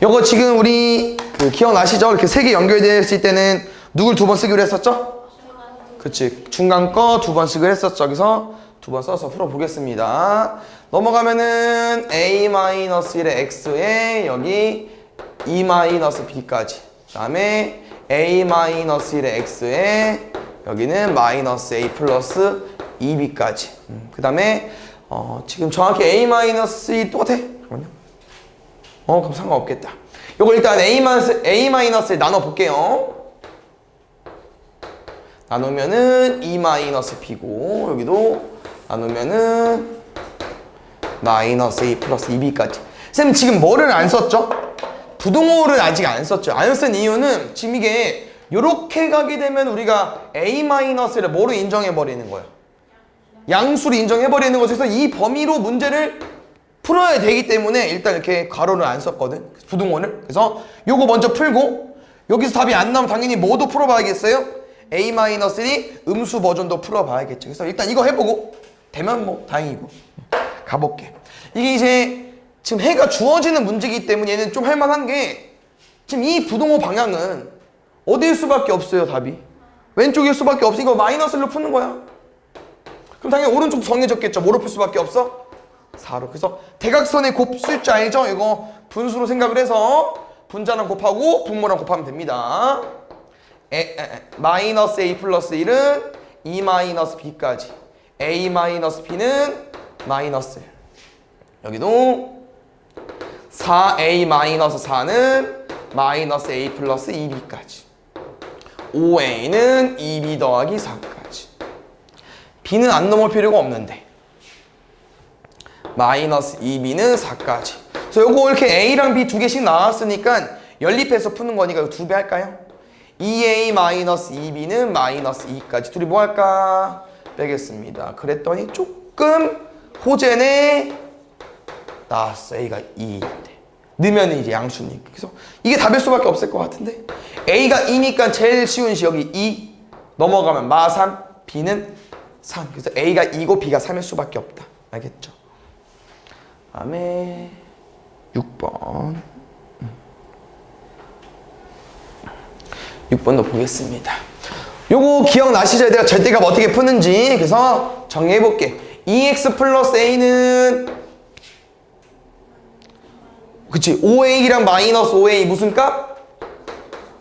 요거 지금 우리 기억나시죠? 이렇게 세 개 연결되어 있을 때는 누굴 두 번 쓰기로 했었죠? 그치. 중간 거 두 번 쓰기로 했었죠. 여기서 두 번 써서 풀어보겠습니다. 넘어가면은 a-1의 x에 여기 2-b까지. 그 다음에 a-1의 x에 여기는 마이너스 a 플러스 2b까지. 그 다음에 지금 정확히 a-2 똑같아? 잠깐만요. 그럼 상관없겠다. 요거 일단 a-를 나눠볼게요. 나누면은 2-b고 여기도 나누면은 마이너스 a 플러스 2b까지. 쌤 지금 뭐를 안 썼죠? 부동호를 아직 안 썼죠. 안 쓴 이유는 지금 이게 요렇게 가게 되면 우리가 a-를 뭐로 인정해버리는 거예요? 양수로 인정해버리는 거죠. 그래서 이 범위로 문제를 풀어야 되기 때문에 일단 이렇게 가로를 안 썼거든. 부등호를. 그래서 요거 먼저 풀고 여기서 답이 안 나오면 당연히 뭐도 풀어봐야겠어요? a-1이 음수 버전도 풀어봐야겠죠. 그래서 일단 이거 해보고 되면 뭐 다행이고 가볼게. 이게 이제 지금 해가 주어지는 문제이기 때문에 얘는 좀 할만한 게 지금 이 부등호 방향은 어디일 수밖에 없어요. 답이 왼쪽일 수밖에 없어. 이거 마이너스로 푸는 거야. 그럼 당연히 오른쪽도 정해졌겠죠. 뭐로 풀 수밖에 없어? 4로. 그래서 대각선의 곱술자 알죠? 이거 분수로 생각을 해서 분자랑 곱하고 분모랑 곱하면 됩니다. 마이너스 a 플러스 1은 2 마이너스 b까지. a 마이너스 b는 마이너스 1. 여기도 4a 마이너스 4는 마이너스 a 플러스 2b까지. 5a는 2b 더하기 4까지. b는 안 넘을 필요가 없는데 마이너스 2b는 4까지. 그래서 요거 이렇게 a랑 b 두 개씩 나왔으니까 연립해서 푸는 거니까 이거 두 배 할까요? 2a 마이너스 2b는 마이너스 2까지. 둘이 뭐 할까? 빼겠습니다. 그랬더니 조금 호재네 나왔어. a가 2인데 넣으면 이제 양수니까. 그래서 이게 답일 수밖에 없을 것 같은데 a가 2니까 제일 쉬운 시 여기 2 넘어가면 마 3, b는 3. 그래서 a가 2고 b가 3일 수밖에 없다. 알겠죠? 다음에 6번 6번도 보겠습니다. 요거 기억나시죠? 내가 절대값 어떻게 푸는지. 그래서 정리해볼게. 2x 플러스 a는 그치 5a랑 마이너스 5a 무슨 값?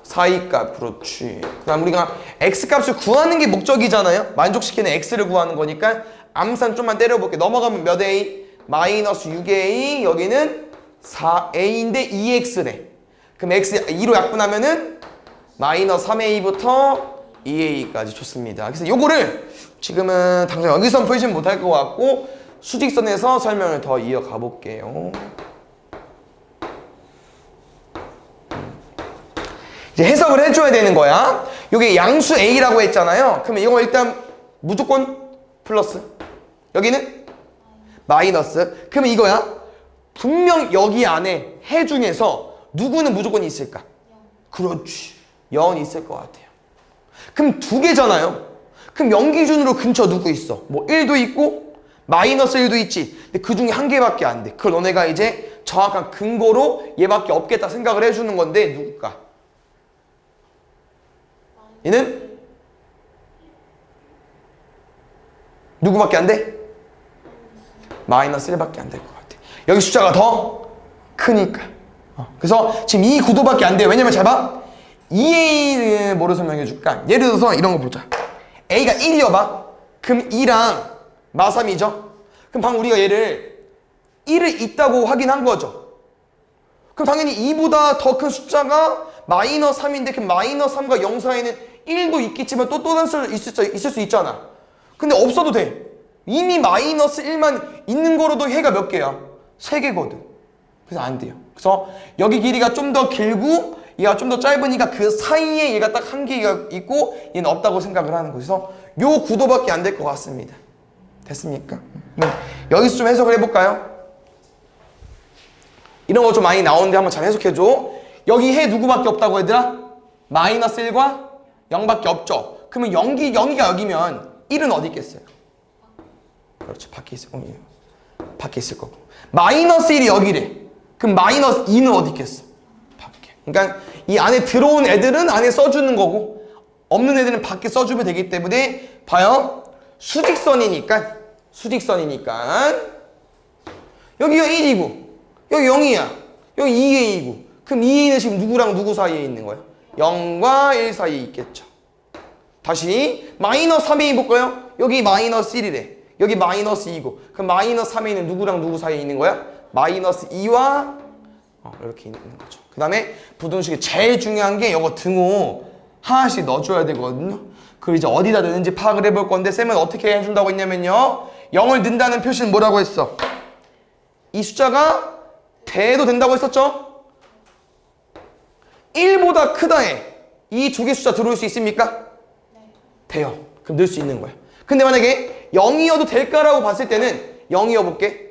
4a 값. 그렇지. 그 다음 우리가 x값을 구하는 게 목적이잖아요. 만족시키는 x를 구하는 거니까 암산 좀만 때려볼게. 넘어가면 몇 a? 마이너스 6a. 여기는 4a인데 2x래. 그럼 x 2로 약분하면은 마이너스 3a부터 2a까지. 좋습니다. 그래서 요거를 지금은 당장 여기서 풀진 못할 것 같고 수직선에서 설명을 더 이어가 볼게요. 이제 해석을 해줘야 되는 거야. 여기 양수 a라고 했잖아요. 그러면 이거 일단 무조건 플러스. 여기는 마이너스. 그러면 이거야. 분명 여기 안에 해 중에서 누구는 무조건 있을까? 그렇지. 0이 있을 것 같아요. 그럼 두 개잖아요. 그럼 0 기준으로 근처 누구 있어? 뭐 1도 있고 마이너스 1도 있지. 근데 그 중에 한 개밖에 안 돼. 그걸 너네가 이제 정확한 근거로 얘밖에 없겠다 생각을 해주는 건데 누굴까? 얘는 누구밖에 안 돼? 마이너스 1밖에 안 될 것 같아. 여기 숫자가 더 크니까. 그래서 지금 이 구도밖에 안 돼요. 왜냐면 잘 봐. 2a를 뭐로 설명해 줄까? 예를 들어서 이런 거 보자. a가 1이어봐. 그럼 2랑 마3이죠. 그럼 방금 우리가 얘를 1을 있다고 확인한 거죠. 그럼 당연히 2보다 더 큰 숫자가 마이너스 3인데 그 마이너스 3과 0 사이에는 1도 있겠지만 또 다른 수 있을 수 있잖아. 근데 없어도 돼. 이미 마이너스 1만 있는 거로도 해가 몇 개야? 3개거든. 그래서 안 돼요. 그래서 여기 길이가 좀 더 길고 얘가 좀 더 짧으니까 그 사이에 얘가 딱 한 개가 있고 얘는 없다고 생각을 하는 거죠. 그래서 요 구도밖에 안 될 것 같습니다. 됐습니까? 여기서 좀 해석을 해볼까요? 이런 거 좀 많이 나오는데 한번 잘 해석해줘. 여기 해 누구밖에 없다고 얘들아? 마이너스 1과 0밖에 없죠. 그러면 0이가 여기면 1은 어디 있겠어요? 그렇죠. 밖에 있을 거고. 밖에 있을 거고. 마이너스 1이 여기래. 그럼 마이너스 2는 어디 있겠어? 그러니까 이 안에 들어온 애들은 안에 써주는 거고 없는 애들은 밖에 써주면 되기 때문에 봐요. 수직선이니까 여기가 1이고 여기 0이야. 여기 2에 2고 그럼 2에는 지금 누구랑 누구 사이에 있는 거야? 0과 1 사이에 있겠죠. 다시 마이너스 3에 2 볼까요? 여기 마이너스 1이래. 여기 마이너스 2고 그럼 마이너스 3에 있는 누구랑 누구 사이에 있는 거야? 마이너스 2와 이렇게 있는 거죠. 그 다음에 부등식이 제일 중요한 게 이거 등호 하나씩 넣어줘야 되거든요. 그걸 이제 어디다 넣는지 파악을 해볼 건데 쌤은 어떻게 해준다고 했냐면요. 0을 넣는다는 표시는 뭐라고 했어? 이 숫자가 대도 된다고 했었죠? 1보다 크다에 이 두 개 숫자 들어올 수 있습니까? 돼요. 그럼 넣을 수 있는 거야. 근데 만약에 0이어도 될까라고 봤을 때는 0이어 볼게.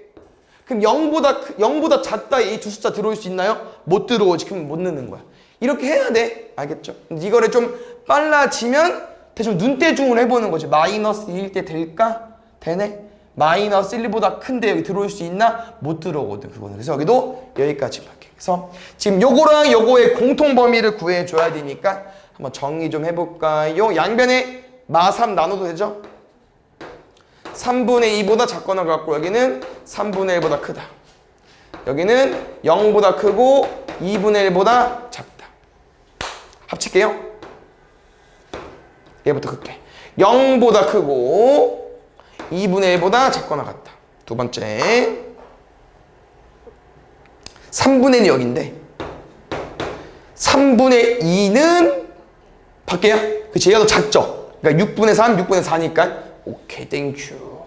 그럼 0보다 작다 이 두 숫자 들어올 수 있나요? 못 들어오지. 그럼 못 넣는 거야. 이렇게 해야 돼. 알겠죠? 이거를 좀 빨라지면 대충 눈대중을 해보는 거지. 마이너스 2일 때 될까? 되네? 마이너스 1보다 큰데 여기 들어올 수 있나? 못 들어오거든 그거는. 그래서 여기도 여기까지만 할게. 그래서 지금 요거랑 요거의 공통 범위를 구해줘야 되니까 한번 정리 좀 해볼까요? 양변에 마3 나눠도 되죠? 3분의 2보다 작거나 같고 여기는 3분의 1보다 크다. 여기는 0보다 크고 2분의 1보다 작다. 합칠게요. 얘부터 클게. 0보다 크고 2분의 1보다 작거나 같다. 두 번째 3분의 1이 여기인데 3분의 2는 밖에야? 그치? 얘가 더 작죠? 그러니까 6분의 3, 6분의 4니까 오케이 땡큐.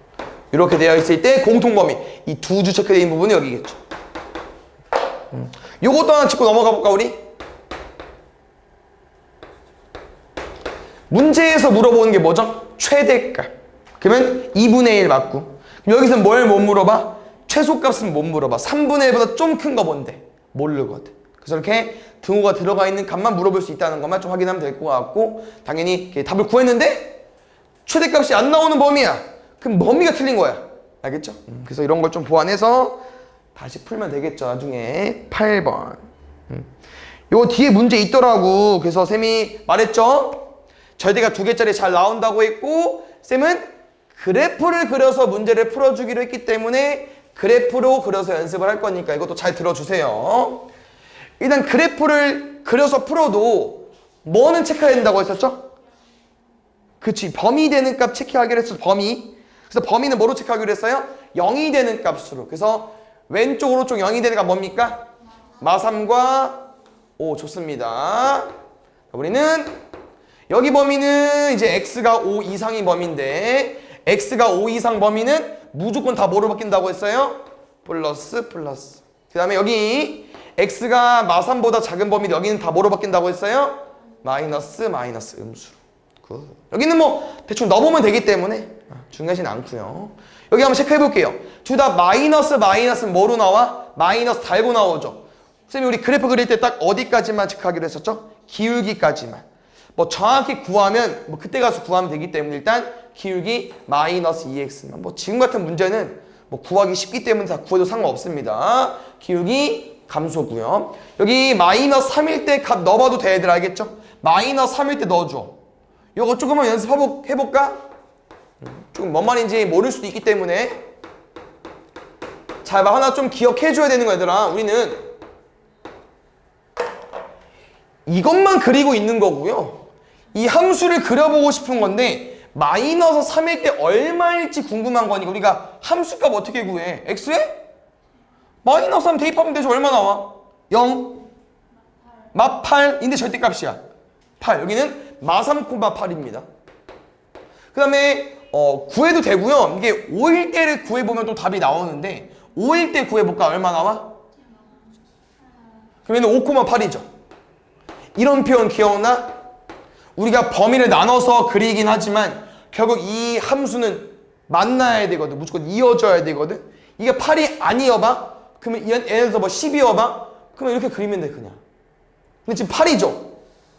이렇게 되어 있을 때 공통범위 이 두 줄 체크되어 있는 부분이 여기겠죠. 요것도 하나 짚고 넘어가 볼까 우리? 문제에서 물어보는 게 뭐죠? 최대값. 그러면 2분의 1 맞고 여기서 뭘 못 물어봐? 최소값은 못 물어봐. 3분의 1보다 좀 큰 거 뭔데? 모르거든. 그래서 이렇게 등호가 들어가 있는 값만 물어볼 수 있다는 것만 좀 확인하면 될 것 같고 당연히 답을 구했는데 최대값이 안 나오는 범위야. 그럼 범위가 틀린 거야. 알겠죠? 그래서 이런 걸 좀 보완해서 다시 풀면 되겠죠. 나중에 8번. 요 뒤에 문제 있더라고. 그래서 쌤이 말했죠. 절대가 두 개짜리 잘 나온다고 했고 쌤은 그래프를 그려서 문제를 풀어주기로 했기 때문에 그래프로 그려서 연습을 할 거니까 이것도 잘 들어주세요. 일단 그래프를 그려서 풀어도 뭐는 체크해야 된다고 했었죠? 그치, 범위 되는 값 체크하기로 했어. 범위. 그래서 범위는 뭐로 체크하기로 했어요? 0이 되는 값으로. 그래서 왼쪽 오른쪽 0이 되는 값 뭡니까? 마3과 5. 좋습니다. 우리는 여기 범위는 이제 x가 5 이상인 범위인데 x가 5 이상 범위는 무조건 다 뭐로 바뀐다고 했어요? 플러스. 그 다음에 여기 x가 마3보다 작은 범위 여기는 다 뭐로 바뀐다고 했어요? 마이너스 음수로. 여기는 뭐 대충 넣어보면 되기 때문에 중요하진 않고요. 여기 한번 체크해 볼게요. 둘 다 마이너스는 뭐로 나와? 마이너스 달고 나오죠. 선생님이 우리 그래프 그릴 때 딱 어디까지만 체크하기로 했었죠? 기울기까지만. 뭐 정확히 구하면 뭐 그때 가서 구하면 되기 때문에 일단 기울기 마이너스 2x만. 뭐 지금 같은 문제는 뭐 구하기 쉽기 때문에 다 구해도 상관없습니다. 기울기 감소고요. 여기 마이너스 3일 때 값 넣어봐도 돼. 애들 알겠죠? 마이너스 3일 때 넣어줘. 이거 조금만 연습해볼까? 조금 뭔 말인지 모를 수도 있기 때문에 잘 봐. 하나 좀 기억해줘야 되는 거 얘들아. 우리는 이것만 그리고 있는 거고요. 이 함수를 그려보고 싶은 건데 마이너스 3일 때 얼마일지 궁금한 거니까 우리가 함수값 어떻게 구해? x에? 마이너스 3 대입하면 되죠. 얼마 나와? 0 마 8인데 절대값이야. 8. 여기는 마 3, 8입니다. 그 다음에 구해도 되고요. 이게 5일 때를 구해보면 또 답이 나오는데 5일 때 구해볼까? 얼마 나와? 그러면 5, 8이죠. 이런 표현 기억나? 우리가 범위를 나눠서 그리긴 하지만 결국 이 함수는 만나야 되거든. 무조건 이어져야 되거든. 이게 8이 아니어봐? 그러면 예를 들어서 뭐 10이어봐? 그러면 이렇게 그리면 돼 그냥. 근데 지금 8이죠?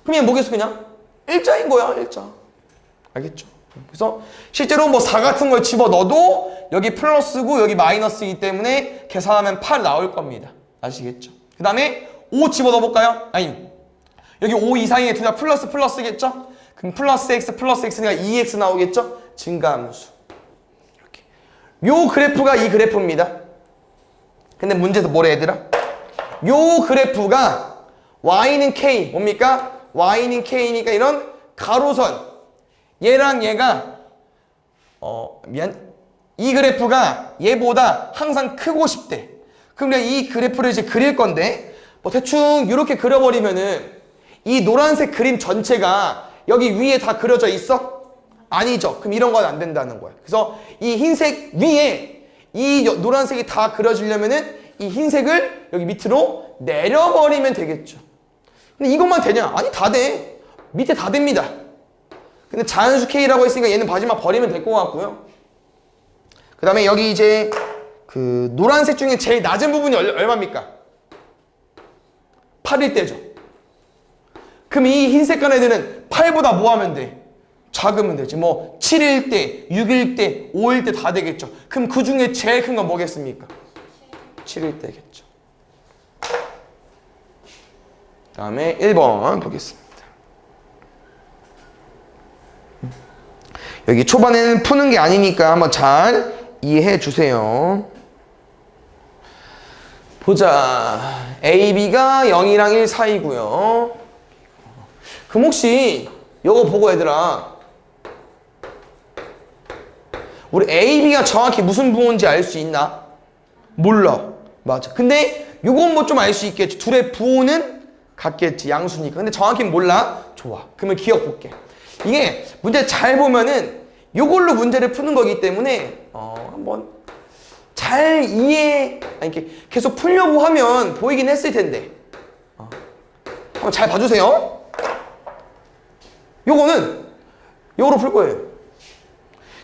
그러면 뭐겠어 그냥? 일자인 거야 일자. 알겠죠? 그래서 실제로 뭐 4 같은 걸 집어넣어도 여기 플러스고 여기 마이너스이기 때문에 계산하면 8 나올 겁니다. 아시겠죠? 그 다음에 5 집어넣어볼까요? 아니, 여기 5 이상의 둘 다 플러스겠죠? 그럼 플러스 x니까 2x 나오겠죠? 증가함수. 이렇게. 요 그래프가 이 그래프입니다. 근데 문제에서 뭐래 얘들아? 요 그래프가 y는 k, 뭡니까? y는 k니까 이런 가로선 얘랑 얘가 이 그래프가 얘보다 항상 크고 싶대. 그럼 그냥 이 그래프를 이제 그릴 건데 뭐 대충 이렇게 그려버리면은 이 노란색 그림 전체가 여기 위에 다 그려져 있어? 아니죠. 그럼 이런 건 안 된다는 거야. 그래서 이 흰색 위에 이 노란색이 다 그려지려면은 이 흰색을 여기 밑으로 내려버리면 되겠죠. 근데 이것만 되냐? 아니, 다 돼. 밑에 다 됩니다. 근데 자연수 K라고 했으니까 얘는 마지막 버리면 될 것 같고요. 그 다음에 여기 이제 그 노란색 중에 제일 낮은 부분이 얼마입니까? 8일 때죠. 그럼 이 흰색깔 애들은 8보다 뭐 하면 돼? 작으면 되지. 뭐 7일 때, 6일 때, 5일 때 다 되겠죠. 그럼 그 중에 제일 큰 건 뭐겠습니까? 7일 때겠죠. 다음에 1번 보겠습니다. 여기 초반에는 푸는 게 아니니까 한번 잘 이해해 주세요. 보자. A, B가 0이랑 1 사이고요. 그럼 혹시 이거 보고 얘들아, 우리 A, B가 정확히 무슨 부호인지 알 수 있나? 몰라. 맞아. 근데 요건 뭐 좀 알 수 있겠지. 둘의 부호는 같겠지. 양수니까. 근데 정확히는 몰라. 좋아. 그러면 기억 볼게. 이게 문제 잘 보면은 요걸로 문제를 푸는 거기 때문에 한번 잘 이해, 아니 이렇게 계속 풀려고 하면 보이긴 했을 텐데 한번 잘 봐주세요. 요거는 요거로 풀 거예요.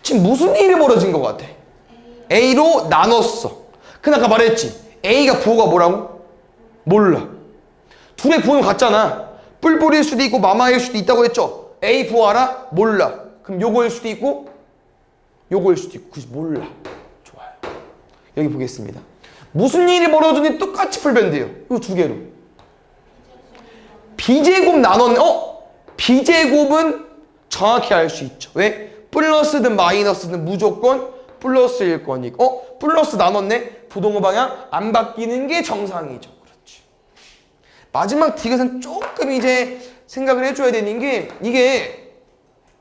지금 무슨 일이 벌어진 것 같아? A로 나눴어. 근데 아까 말했지. A가 부호가 뭐라고? 몰라. 둘의 부호는 같잖아. 뿔뿔일 수도 있고 마마일 수도 있다고 했죠. A 부호 알아? 몰라. 그럼 요거일 수도 있고 요거일 수도 있고 그치 몰라. 좋아요. 여기 보겠습니다. 무슨 일이 벌어졌는지 똑같이 풀면 돼요. 이거 두 개로. B제곱 나눴네. B제곱은 정확히 알 수 있죠. 왜? 플러스든 마이너스든 무조건 플러스일 거니까. 플러스 나눴네. 부동호 방향 안 바뀌는 게 정상이죠. 그렇지. 마지막 디귿은 조금 이제 생각을 해줘야 되는 게 이게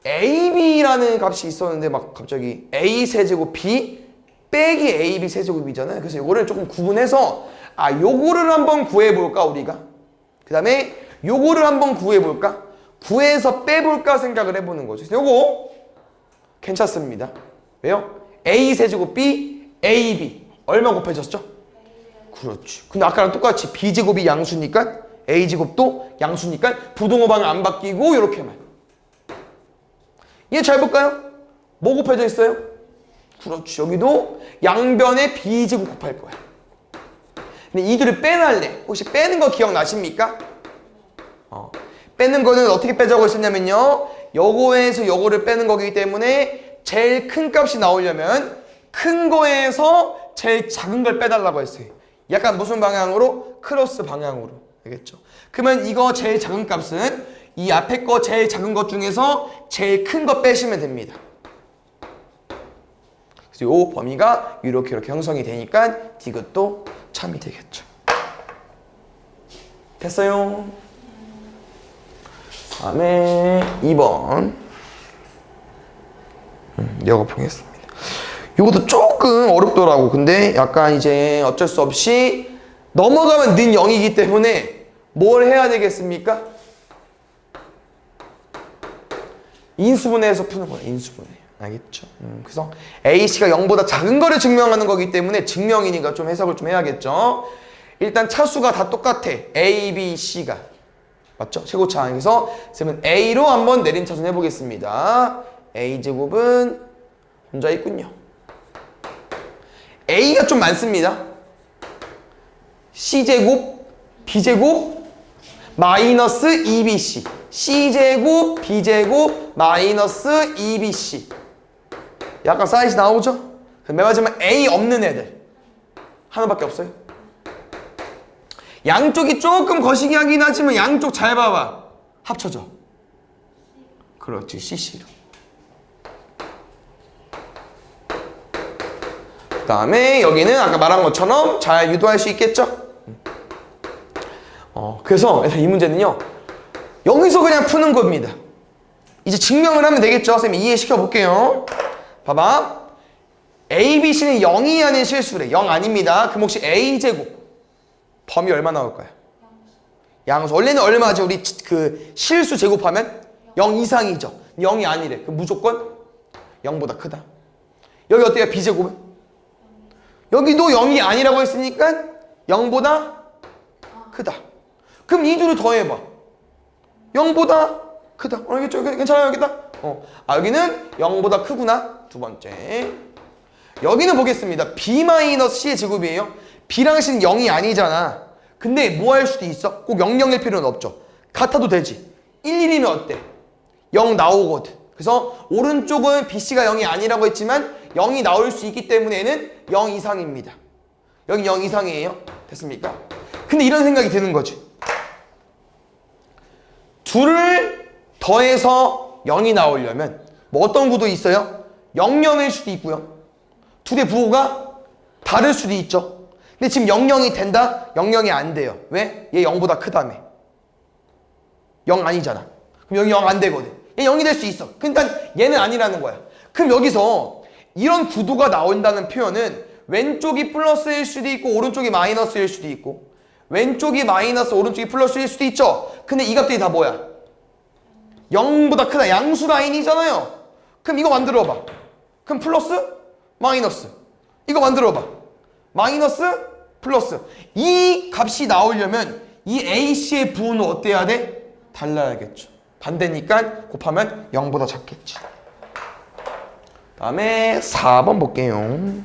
AB라는 값이 있었는데 막 갑자기 A 세제곱 B 빼기 AB 세제곱이잖아요. 그래서 이거를 조금 구분해서 요거를 한번 구해볼까 우리가. 그 다음에 요거를 한번 구해볼까. 구해서 빼볼까 생각을 해보는 거죠. 그래서 요거 괜찮습니다. 왜요? A 세제곱 B AB 얼마 곱해졌죠? 그렇지. 근데 아까랑 똑같이 B제곱이 양수니까 A제곱도 양수니까 부동호 방향 안 바뀌고 이렇게만. 얘 잘 볼까요? 뭐 곱해져 있어요? 그렇지. 여기도 양변에 B제곱 곱할 거야. 근데 이들을 빼날래. 혹시 빼는 거 기억나십니까? 빼는 거는 어떻게 빼자고 했었냐면요. 요거에서 요거를 빼는 거기 때문에 제일 큰 값이 나오려면 큰 거에서 제일 작은 걸 빼달라고 했어요. 약간 무슨 방향으로? 크로스 방향으로. 알겠죠? 그러면 이거 제일 작은 값은 이 앞에 거 제일 작은 것 중에서 제일 큰 거 빼시면 됩니다. 그래서 요 범위가 이렇게 형성이 되니까 디귿도 참이 되겠죠. 됐어요? 다음에 2번 이거 보겠습니다. 이것도 조금 어렵더라고. 근데 약간 이제 어쩔 수 없이 넘어가면 는 0이기 때문에 뭘 해야 되겠습니까? 인수분해해서 푸는 거야. 인수분해. 알겠죠? 그래서 A씨가 0보다 작은 거를 증명하는 거기 때문에 증명이니까 좀 해석을 좀 해야겠죠. 일단 차수가 다 똑같아. A, B, C가. 맞죠? 최고차. 그래서 쌤은 A로 한번 내림차순 해보겠습니다. A제곱은 혼자 있군요. A가 좀 많습니다. C제곱, B제곱, 마이너스 2BC. C제곱, B제곱, 마이너스 2BC. 약간 사이즈 나오죠? 맨 마지막 A 없는 애들. 하나밖에 없어요. 양쪽이 조금 거시기 하긴 하지만 양쪽 잘 봐봐. 합쳐져. 그렇지, CC로. 그 다음에 여기는 아까 말한 것처럼 잘 유도할 수 있겠죠? 그래서 이 문제는요, 여기서 그냥 푸는 겁니다. 이제 증명을 하면 되겠죠? 선생님 이해시켜 볼게요. 봐봐. ABC는 0이 아닌 실수래. 0 아닙니다. 그럼 혹시 A제곱 범위 얼마 나올까요? 양수. 원래는 얼마죠? 우리 그 실수 제곱하면 0 이상이죠. 0이 아니래. 그럼 무조건 0보다 크다. 여기 어때요? B제곱은? 여기도 0이 아니라고 했으니까 0보다 크다. 그럼 이 둘을 더해봐. 0보다 크다. 알겠죠? 괜찮아요? 여기다? 여기는 0보다 크구나. 두 번째. 여기는 보겠습니다. B-C의 제곱이에요. B랑 C는 0이 아니잖아. 근데 뭐 할 수도 있어? 꼭 0일 필요는 없죠. 같아도 되지. 1, 1이면 어때? 0 나오거든. 그래서 오른쪽은 BC가 0이 아니라고 했지만 0이 나올 수 있기 때문에는 0 이상입니다. 여기 0 이상이에요. 됐습니까? 근데 이런 생각이 드는 거지. 둘을 더해서 0이 나오려면 뭐 어떤 구도 있어요? 0, 0일 수도 있고요. 둘의 부호가 다를 수도 있죠. 근데 지금 0, 0이 된다? 0, 0이 안 돼요. 왜? 얘 0보다 크다며. 0 아니잖아. 그럼 여기 0 안 되거든. 얘 0이 될 수 있어. 그러니까 얘는 아니라는 거야. 그럼 여기서 이런 구도가 나온다는 표현은 왼쪽이 플러스일 수도 있고 오른쪽이 마이너스일 수도 있고 왼쪽이 마이너스 오른쪽이 플러스일 수도 있죠. 근데 이 값들이 다 뭐야? 0보다 크다. 양수 라인이잖아요. 그럼 이거 만들어봐. 그럼 플러스? 마이너스. 이거 만들어봐. 마이너스? 플러스. 이 값이 나오려면 이 AC의 부호는 어때야 돼? 달라야겠죠. 반대니까 곱하면 0보다 작겠지. 다음에 4번 볼게요.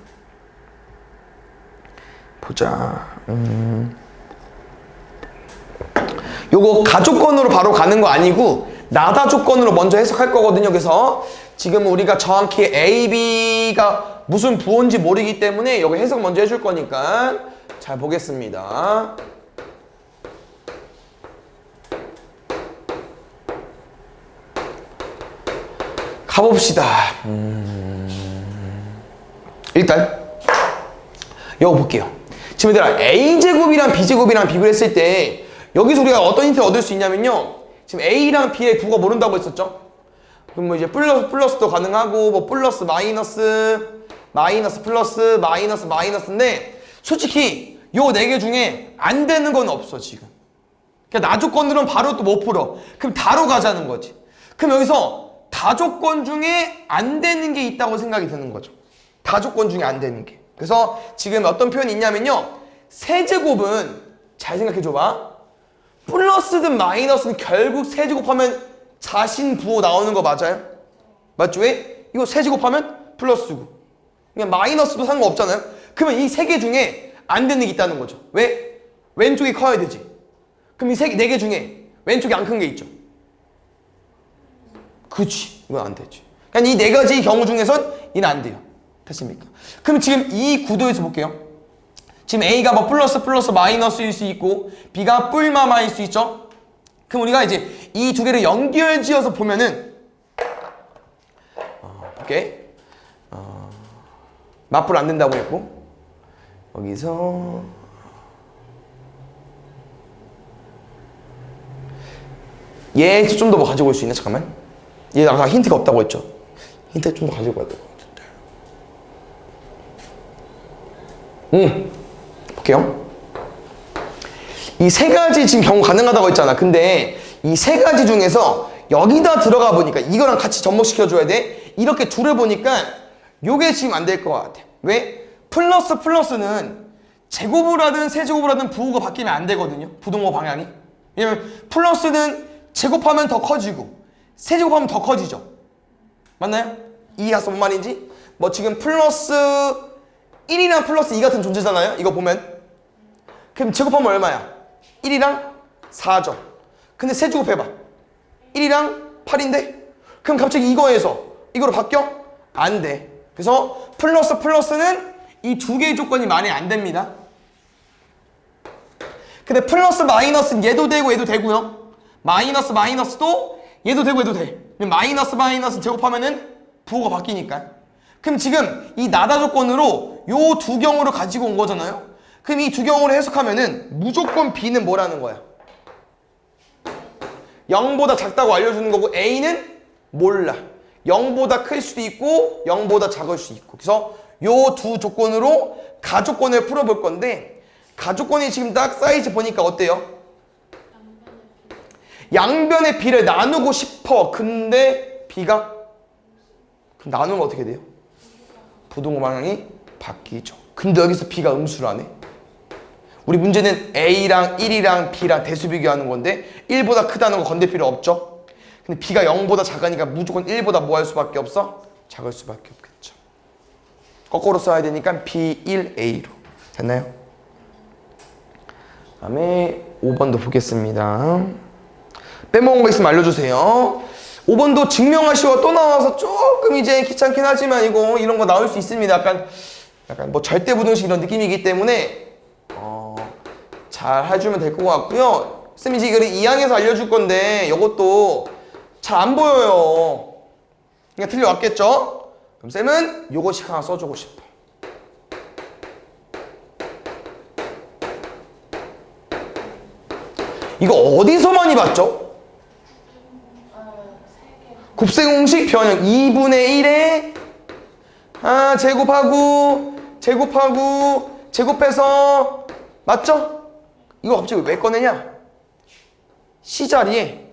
보자. 요거 가조건으로 바로 가는 거 아니고 나다 조건으로 먼저 해석할 거거든요. 그래서 지금 우리가 정확히 A, B가 무슨 부호인지 모르기 때문에 여기 해석 먼저 해줄 거니까 잘 보겠습니다. 가봅시다. 일단 이거 볼게요. 지금 얘들아 A제곱이랑 B제곱이랑 비교를 했을 때 여기서 우리가 어떤 힌트를 얻을 수 있냐면요. 지금 A랑 B의 부호가 모른다고 했었죠? 그럼 뭐 이제 플러스도 가능하고 뭐 플러스 마이너스 플러스 마이너스인데 솔직히 요 네 개 중에 안 되는 건 없어 지금. 그러니까 나조건으로는 바로 또 못 풀어. 그럼 다로 가자는 거지. 그럼 여기서 다조건 중에 안 되는 게 있다고 생각이 드는 거죠. 다조건 중에 안 되는 게. 그래서 지금 어떤 표현이 있냐면요. 세제곱은 잘 생각해 줘봐. 플러스든 마이너스든 결국 세제곱하면 자신 부호 나오는 거 맞아요? 맞죠? 왜? 이거 세제곱하면 플러스고 그냥 마이너스도 상관없잖아요? 그러면 이 세 개 중에 안 되는 게 있다는 거죠. 왜? 왼쪽이 커야 되지. 그럼 이 네 개 중에 왼쪽이 안 큰 게 있죠. 그치. 이건 안 되지. 그러니까 이 네 가지 경우 중에선 이는 안 돼요. 됐습니까? 그럼 지금 이 구도에서 볼게요. 지금 A가 뭐 플러스 마이너스일 수 있고 B가 뿔마마일 수 있죠. 그럼 우리가 이제 이 두 개를 연결지어서 보면은 오케이. 맞불 안 된다고 했고 여기서 얘 좀 더 뭐 가지고 올 수 있나? 잠깐만. 얘 아까 힌트가 없다고 했죠. 힌트 좀 더 가지고 와야 될 것 같은데. 볼게요. 이 세 가지 지금 경우 가능하다고 했잖아. 근데 이 세 가지 중에서 여기다 들어가 보니까 이거랑 같이 접목시켜줘야 돼. 이렇게 둘을 보니까 요게 지금 안 될 것 같아. 왜? 플러스는 제곱을 하든 세제곱을 하든 부호가 바뀌면 안 되거든요. 부등호 방향이. 왜냐면 플러스는 제곱하면 더 커지고 세제곱하면 더 커지죠. 맞나요? 이해가서 뭔 말인지? 뭐 지금 플러스 1이랑 플러스 2 같은 존재잖아요. 이거 보면. 그럼 제곱하면 얼마야? 1이랑 4죠. 근데 세제곱 해봐. 1이랑 8인데? 그럼 갑자기 이거에서 이거로 바뀌어? 안 돼. 그래서 플러스는 이 두 개의 조건이 만에 안 됩니다. 근데 플러스 마이너스는 얘도 되고 얘도 되고요. 마이너스 마이너스도 얘도 되고 얘도 돼. 마이너스 마이너스 제곱하면은 부호가 바뀌니까. 그럼 지금 이 나다 조건으로 요 두 경우를 가지고 온 거잖아요. 그럼 이 두 경우를 해석하면은 무조건 B는 뭐라는 거야? 0보다 작다고 알려주는 거고 A는 몰라. 0보다 클 수도 있고 0보다 작을 수도 있고. 그래서 요 두 조건으로 가조건을 풀어볼 건데 가조건이 지금 딱 사이즈 보니까 어때요? 양변의 B를 나누고 싶어. 근데 B가 그럼 나누면 어떻게 돼요? 부동호 방향이 바뀌죠. 근데 여기서 B가 음수라네. 우리 문제는 A랑 1이랑 B랑 대수 비교하는 건데 1보다 크다는 거 건들 필요 없죠. 근데 B가 0보다 작으니까 무조건 1보다 뭐 할 수밖에 없어? 작을 수밖에 없겠죠. 거꾸로 써야 되니까 B1A로 됐나요? 다음에 5번도 보겠습니다. 빼먹은 거 있으면 알려주세요. 5번도 증명하시오 또 나와서 조금 이제 귀찮긴 하지만 이런 거 나올 수 있습니다. 약간 뭐 절대 부등식 이런 느낌이기 때문에 잘 해주면 될 것 같고요. 쌤이 지금 2항에서 알려줄 건데 이것도 잘 안 보여요. 그러니까 틀려왔겠죠? 그럼 쌤은 요거씩 하나 써주고 싶어. 이거 어디서 많이 봤죠? 곱셈공식 변형 2분의 1에 제곱해서 맞죠? 이거 갑자기 왜 꺼내냐? C자리에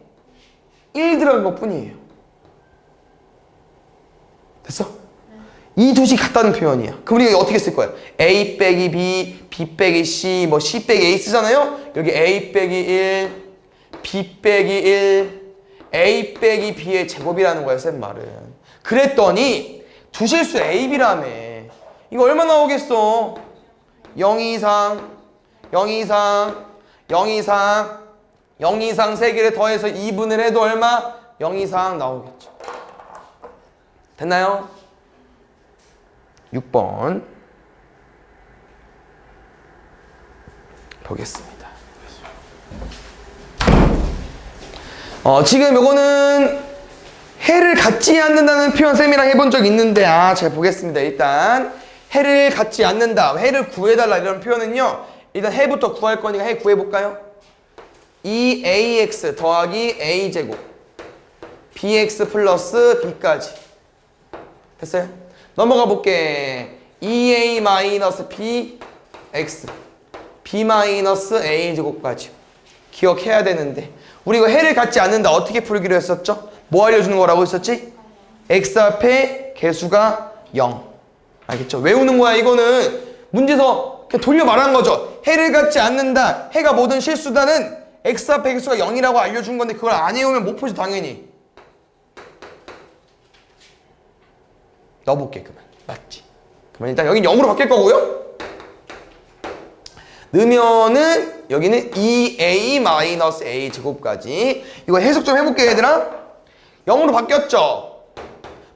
1 들어간 것 뿐이에요. 됐어? 이 두식 같다는 표현이야. 그럼 우리가 어떻게 쓸 거야? A 빼기 B, B 빼기 C, 뭐 C 빼기 A 쓰잖아요? 여기 A 빼기 1, B 빼기 1, A 빼기 B의 제곱이라는 거야, 쌤 말은. 그랬더니 두실수 AB라며. 이거 얼마 나오겠어? 0 이상, 0 이상, 0 이상, 0 이상 3개를 더해서 2분을 해도 얼마? 0 이상 나오겠죠. 됐나요? 6번 보겠습니다. 지금 요거는 해를 갖지 않는다는 표현 쌤이랑 해본 적 있는데 잘 보겠습니다. 일단 해를 갖지 않는다, 해를 구해달라 이런 표현은요, 일단 해부터 구할 거니까 해 구해볼까요? 2ax 더하기 a제곱 bx 플러스 b까지 됐어요? 넘어가 볼게. 2a 마이너스 bx b 마이너스 a제곱까지 기억해야 되는데 우리 이거 해를 갖지 않는다 어떻게 풀기로 했었죠? 뭐 알려주는 거라고 했었지? x 앞에 개수가 0. 알겠죠? 외우는 거야. 이거는 문제에서 그냥 돌려 말하는 거죠. 해를 갖지 않는다, 해가 모든 실수다는 x 앞에 개수가 0이라고 알려준 건데 그걸 안 외우면 못 풀지 당연히. 넣어볼게. 그러면 맞지? 그러면 일단 여긴 0으로 바뀔 거고요. 넣으면은 여기는 2a 마이너스 a 제곱까지. 이거 해석 좀 해볼게 얘들아. 0으로 바뀌었죠?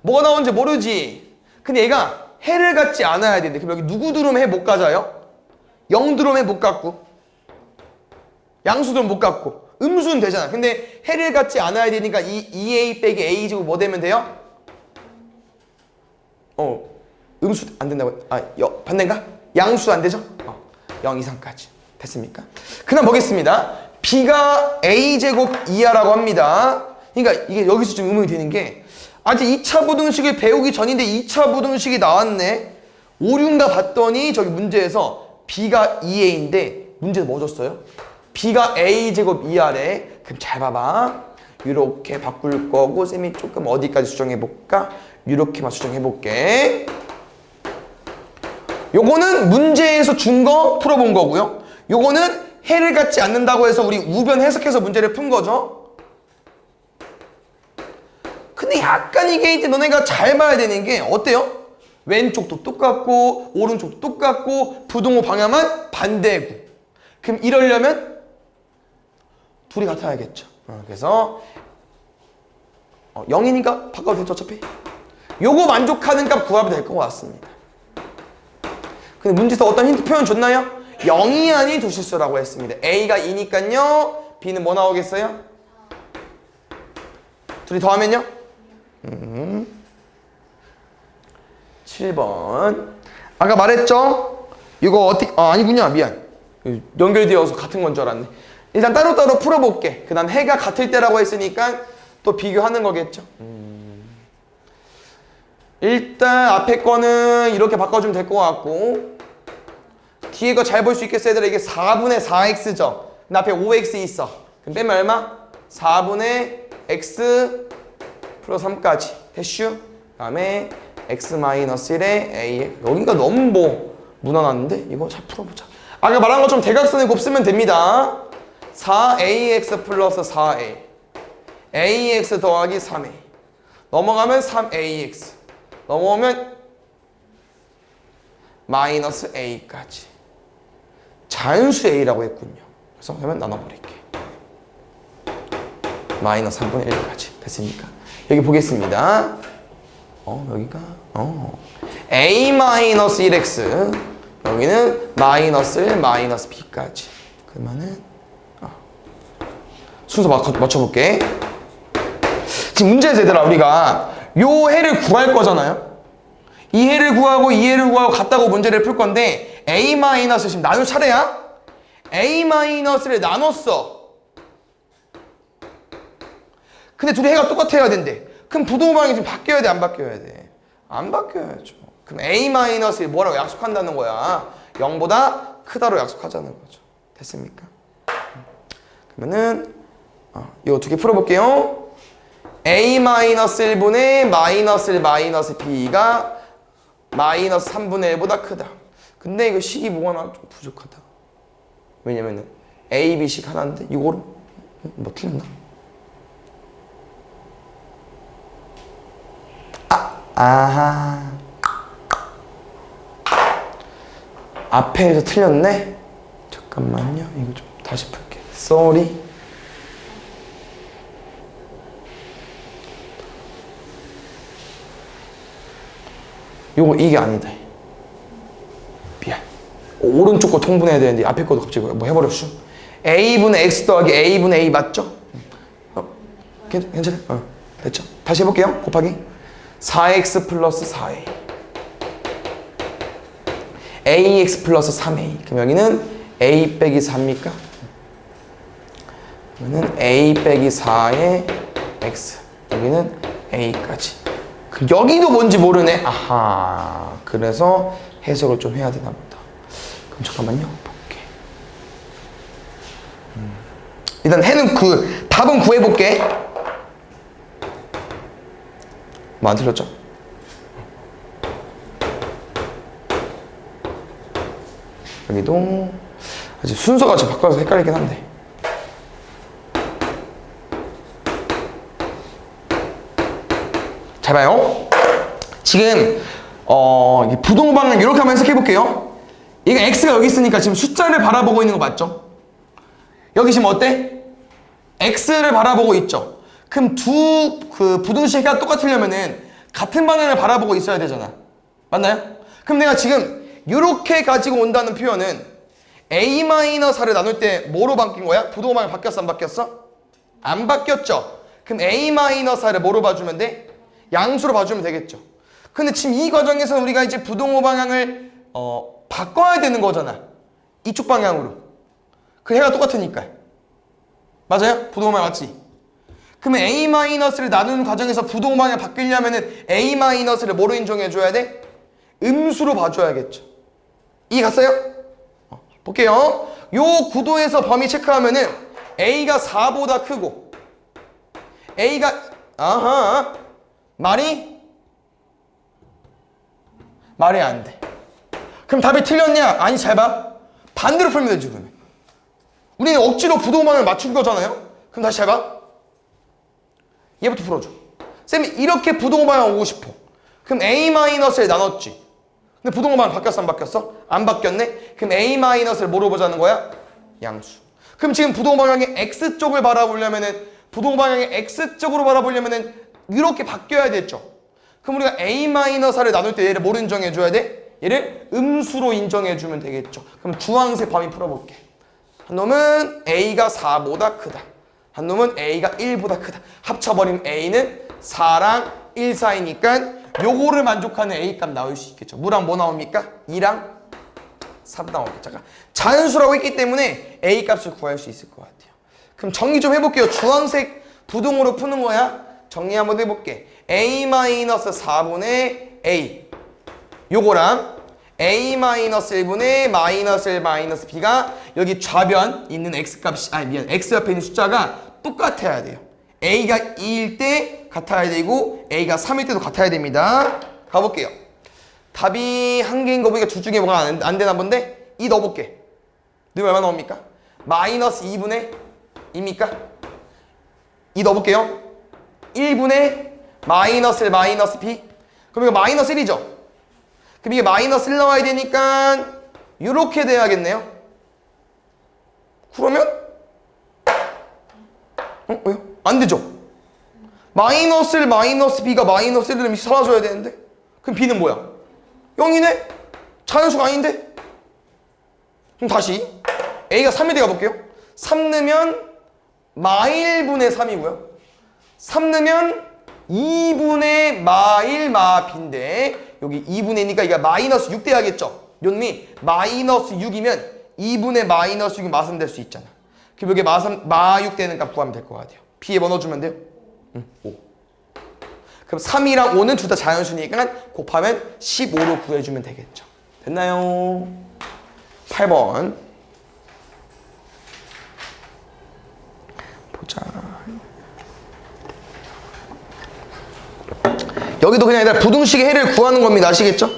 뭐가 나오는지 모르지? 근데 얘가 해를 갖지 않아야 되는데 그럼 여기 누구 들어오면 해 못 가져요? 0 들어오면 못 갖고 양수 들어오면 못 갖고 음수는 되잖아. 근데 해를 갖지 않아야 되니까 이 2a 빼기 a 제곱 뭐 되면 돼요? 음수 안 된다고? 반대인가? 양수 안 되죠? 0 이상까지 됐습니까? 그다음 보겠습니다. b가 a제곱 이하라고 합니다. 그러니까 이게 여기서 좀 의문이 되는 게 아직 2차 부등식을 배우기 전인데 2차 부등식이 나왔네. 오류인가 봤더니 저기 문제에서 b가 2a인데 문제에서 뭐 줬어요? b가 a제곱 이하래. 그럼 잘 봐봐. 이렇게 바꿀 거고 쌤이 조금 어디까지 수정해볼까? 이렇게만 수정해볼게. 요거는 문제에서 준 거 풀어본 거고요. 요거는 해를 갖지 않는다고 해서 우리 우변 해석해서 문제를 푼 거죠. 근데 약간 이게 이제 너네가 잘 봐야 되는 게 어때요? 왼쪽도 똑같고 오른쪽도 똑같고 부동호 방향만 반대고. 그럼 이러려면 둘이 같아야겠죠. 그래서 0이니까 바꿔도 되죠 어차피. 요거 만족하는 값 구하면 될 것 같습니다. 근데 문제에서 어떤 힌트 표현 줬나요? 0이 아닌 두 실수라고 했습니다. A가 2니까요. B는 뭐 나오겠어요? 둘이 더하면요? 7번. 아까 말했죠? 이거 어떻게, 아니군요. 미안. 연결되어서 같은 건 줄 알았네. 일단 따로따로 풀어볼게. 그 다음 해가 같을 때라고 했으니까 또 비교하는 거겠죠. 일단 앞에 거는 이렇게 바꿔주면 될 것 같고, 뒤에 거 잘 볼 수 있겠어 얘들아. 이게 4분의 4x죠. 근데 앞에 5x 있어. 그럼 빼면 얼마? 4분의 x 플러스 3까지 대슈. 그 다음에 x-1에 a. 여기가 너무 뭐 무난한데? 이거 잘 풀어보자. 아까 말한 것처럼 대각선을 곱쓰면 됩니다. 4ax 플러스 4a, ax 더하기 3a, 넘어가면 3ax, 넘어오면 마이너스 a까지. 자연수 a라고 했군요. 그래서 그러면 나눠버릴게. 마이너스 3분의 1까지 됐습니까? 여기 보겠습니다. 여기가 a 마이너스 1x, 여기는 마이너스 1 마이너스 b까지. 그러면은 순서 맞춰볼게. 지금 문제에서 얘들아 우리가 요 해를 구할 거잖아요. 이 해를 구하고 이 해를 구하고 같다고 문제를 풀 건데 a 마이너스 지금 나눌 차례야. a 마이너스를 나눴어. 근데 둘이 해가 똑같아야 된대. 그럼 부동호 방향이 좀 바뀌어야 돼, 안 바뀌어야 돼? 안 바뀌어야죠. 그럼 a 마이너스 뭐라고 약속한다는 거야? 0보다 크다로 약속하자는 거죠. 됐습니까? 그러면은 이거 두 개 풀어볼게요. a 마이너스 1분의 마이너스 1 마이너스 b가 마이너스 3분의 1보다 크다. 근데 이거 식이 뭐가 나 좀 부족하다. 왜냐면은 a, b식 하나인데 이거로 뭐 틀렸나? 아하. 앞에서 틀렸네? 잠깐만요. 이거 좀 다시 풀게. Sorry. 이게 아니다. 미안. 오른쪽 거 통분해야 되는데 앞에 거도 갑자기 뭐 해버렸슈? a분의 x 더하기 a분의 a 맞죠? 괜찮아? 됐죠? 다시 해볼게요. 곱하기 4x 플러스 4a, ax 플러스 3a. 그럼 여기는 a 빼기 4입니까? 그러면은 a 빼기 4의 x, 여기는 a까지. 그럼 여기도 뭔지 모르네. 아하. 그래서 해석을 좀 해야 되나 보다. 그럼 잠깐만요. 볼게. 일단 해는 답은 구해볼게. 뭐 안 틀렸죠? 여기도 아직 순서가 좀 바꿔서 헷갈리긴 한데. 잘 봐요. 지금 부동호 방향 이렇게 한번 해석해 볼게요. 이거 x가 여기 있으니까 지금 숫자를 바라보고 있는 거 맞죠? 여기 지금 어때? x를 바라보고 있죠. 그럼 두 부등식이 똑같으려면은 같은 방향을 바라보고 있어야 되잖아. 맞나요? 그럼 내가 지금 이렇게 가지고 온다는 표현은 a-4를 나눌 때 뭐로 바뀐 거야? 부동호 방향 바뀌었어, 안 바뀌었어? 안 바뀌었죠. 그럼 a-4를 뭐로 봐주면 돼? 양수로 봐주면 되겠죠. 근데 지금 이 과정에서 우리가 이제 부동호 방향을 바꿔야 되는 거잖아. 이쪽 방향으로. 그 해가 똑같으니까. 맞아요? 부동호 방향 맞지? 그러면 a-를 나누는 과정에서 부동호 방향 바뀌려면은 a-를 뭐로 인정해줘야 돼? 음수로 봐줘야겠죠. 이해 갔어요? 볼게요. 요 구도에서 범위 체크하면은 a가 4보다 크고 a가 말이 안 돼. 그럼 답이 틀렸냐? 아니, 잘 봐. 반대로 풀면 되지, 그러면. 우리는 억지로 부동호방을 맞춘 거잖아요? 그럼 다시 잘 봐. 얘부터 풀어줘. 쌤이 이렇게 부동호방을 오고 싶어. 그럼 a-를 나눴지. 근데 부동호방은 바뀌었어, 안 바뀌었어? 안 바뀌었네? 그럼 a-를 뭐로 보자는 거야? 양수. 그럼 지금 부동호방향의 x쪽을 바라보려면은, 부동호방향의 x쪽으로 바라보려면은 이렇게 바뀌어야 됐죠. 그럼 우리가 a-4를 나눌 때 얘를 뭐로 인정해줘야 돼? 얘를 음수로 인정해주면 되겠죠. 그럼 주황색 범위 풀어볼게. 한 놈은 A가 4보다 크다. 한 놈은 A가 1보다 크다. 합쳐버리면 A는 4랑 1 사이니까 요거를 만족하는 A값 나올 수 있겠죠. 뭐랑 뭐 나옵니까? 2랑 3 나오겠죠. 자연수라고 했기 때문에 A값을 구할 수 있을 것 같아요. 그럼 정리 좀 해볼게요. 주황색 부등호로 푸는 거야. 정리 한번 해볼게. A-4분의 A 요거랑 A-1분의 -1 B가 여기 좌변 있는 X값이 X 옆에 있는 숫자가 똑같아야 돼요. A가 2일 때 같아야 되고 A가 3일 때도 같아야 됩니다. 가볼게요. 답이 한 개인 거 보니까 둘 중에 뭐가 안 되나 본데 2 넣어볼게. 넣으면 얼마 나옵니까? -2분의 2입니까? 2 넣어볼게요. 1분의 -1 B. 그럼 이거 -1이죠? 그럼 이게 -1 나와야 되니까 이렇게 돼야겠네요. 그러면 왜요? 안 되죠? -1 B가 -1을 사라져야 되는데 그럼 B는 뭐야? 0이네? 자연수가 아닌데? 그럼 다시 A가 3일 때 가볼게요. 3 넣으면 -1분의 3이고요 3 넣으면 2분의 -1 B인데 여기 2분의니까 이게 -6 돼야겠죠? 요놈이 -6이면 2분의 -6이 마선 될 수 있잖아. 그럼 여기 -6 되는 값 구하면 될 것 같아요. B에 뭐 넣어주면 돼요? 5. 그럼 3이랑 5는 둘 다 자연수니까 곱하면 15로 구해주면 되겠죠. 됐나요? 8번 보자. 여기도 그냥 일단 부등식의 해를 구하는 겁니다. 아시겠죠?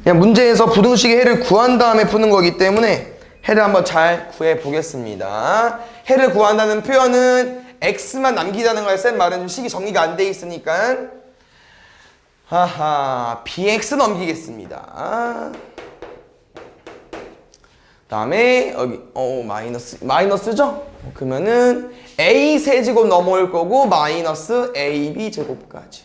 그냥 문제에서 부등식의 해를 구한 다음에 푸는 거기 때문에 해를 한번 잘 구해 보겠습니다. 해를 구한다는 표현은 x만 남기자는 거에 쓴 말은 좀 식이 정리가 안 돼 있으니까 bx 넘기겠습니다. 다음에 여기 마이너스죠? 그러면은 a 세제곱 넘어올 거고 마이너스 ab 제곱까지.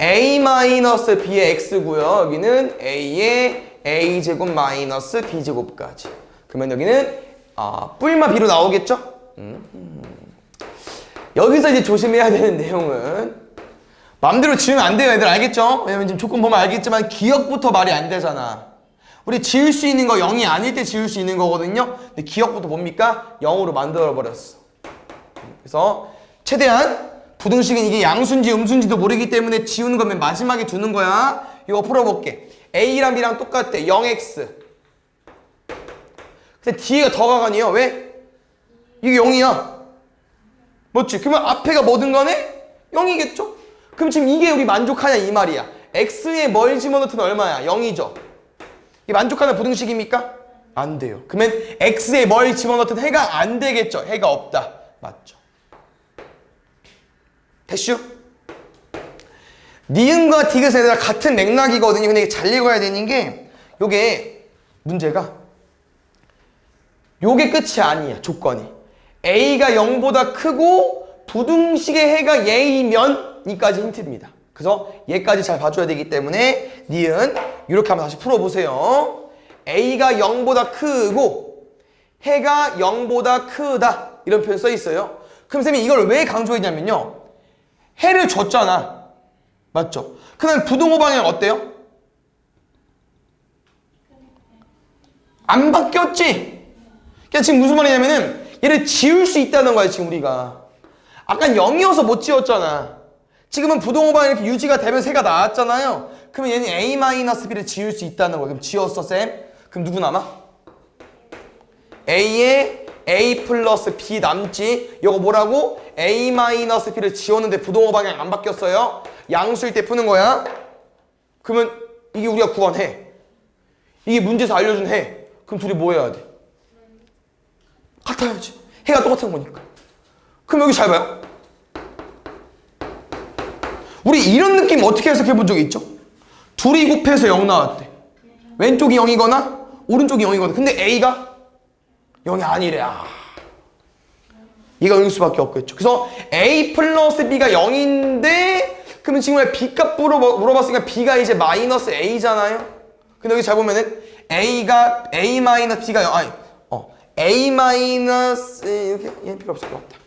a 마이너스 b의 x고요. 여기는 a의 a 제곱 마이너스 b 제곱까지. 그러면 여기는 뿔마 b로 나오겠죠? 여기서 이제 조심해야 되는 내용은 마음대로 지으면 안 돼요, 애들. 알겠죠? 왜냐면 지금 조건 보면 알겠지만 기억부터 말이 안 되잖아. 우리 지을 수 있는 거 0이 아닐 때 지을 수 있는 거거든요. 근데 기억부터 뭡니까? 0으로 만들어 버렸어. 그래서 최대한 부등식은 이게 양수인지 음수인지도 모르기 때문에 지우는 거면 마지막에 두는 거야. 이거 풀어볼게. A랑 B랑 똑같아. 0x. 근데 뒤에가 더가 아니에요. 왜? 이게 0이야. 맞지? 그러면 앞에가 뭐든 간에 0이겠죠? 그럼 지금 이게 우리 만족하냐 이 말이야. x에 뭘 집어넣든 얼마야? 0이죠. 이게 만족하는 부등식입니까? 안 돼요. 그러면 x에 뭘 집어넣든 해가 안 되겠죠. 해가 없다. 맞죠? 됐슈? 니은과 디귿은 얘들아 같은 맥락이거든요. 근데 이게 잘 읽어야 되는 게 요게 문제가 요게 끝이 아니야. 조건이 a가 0보다 크고 부등식의 해가 얘이면 이까지 힌트입니다. 그래서 얘까지 잘 봐줘야 되기 때문에 니은 이렇게 한번 다시 풀어보세요. a가 0보다 크고 해가 0보다 크다 이런 표현 써 있어요. 그럼 쌤이 이걸 왜 강조했냐면요. 해를 줬잖아. 맞죠? 그럼 부등호 방향 어때요? 안 바뀌었지? 그러니까 지금 무슨 말이냐면은 얘를 지울 수 있다는 거야 지금 우리가. 아까 0이어서 못 지웠잖아. 지금은 부등호 방향이 이렇게 유지가 되면 새가 나왔잖아요. 그러면 얘는 a-b를 지울 수 있다는 거야. 그럼 지웠어 쌤? 그럼 누구 남아? a에 a 플러스 b 남지. 이거 뭐라고? a-b를 지웠는데 부등호 방향 안 바뀌었어요. 양수일 때 푸는 거야. 그러면 이게 우리가 구한 해. 이게 문제에서 알려준 해. 그럼 둘이 뭐 해야 돼? 같아야지. 해가 똑같은 거니까. 그럼 여기 잘 봐요. 우리 이런 느낌 어떻게 해석해 본 적이 있죠? 둘이 곱해서 0 나왔대. 왼쪽이 0이거나 오른쪽이 0이거나. 근데 A가 0이 아니래. 얘가 0일 수밖에 없겠죠. 그래서 A 플러스 B가 0인데 그러면 지금 왜 B값으로 물어봤으니까 B가 이제 마이너스 A잖아요. 근데 여기 잘 보면은 A가 A 마이너스 B가 A 마이너스 이렇게 얘는 필요 없을 것 같다.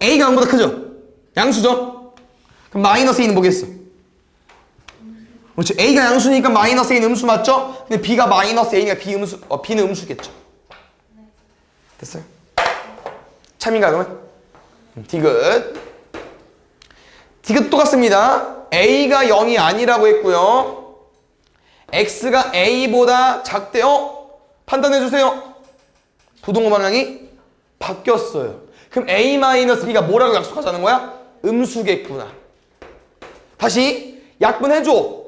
A가 0보다 크죠? 양수죠? 그럼 마이너스 A는 뭐겠어? 그렇죠. A가 양수니까 마이너스 A는 음수 맞죠? 근데 B가 마이너스 A니까 B는 음수겠죠. 됐어요? 참인가 그러면? 디귿. 디귿 똑같습니다. A가 0이 아니라고 했고요. X가 A보다 작대요. 판단해주세요. 부동호 방향이 바뀌었어요. 그럼 A-B가 뭐라고 약속하자는 거야? 음수겠구나. 다시 약분해줘.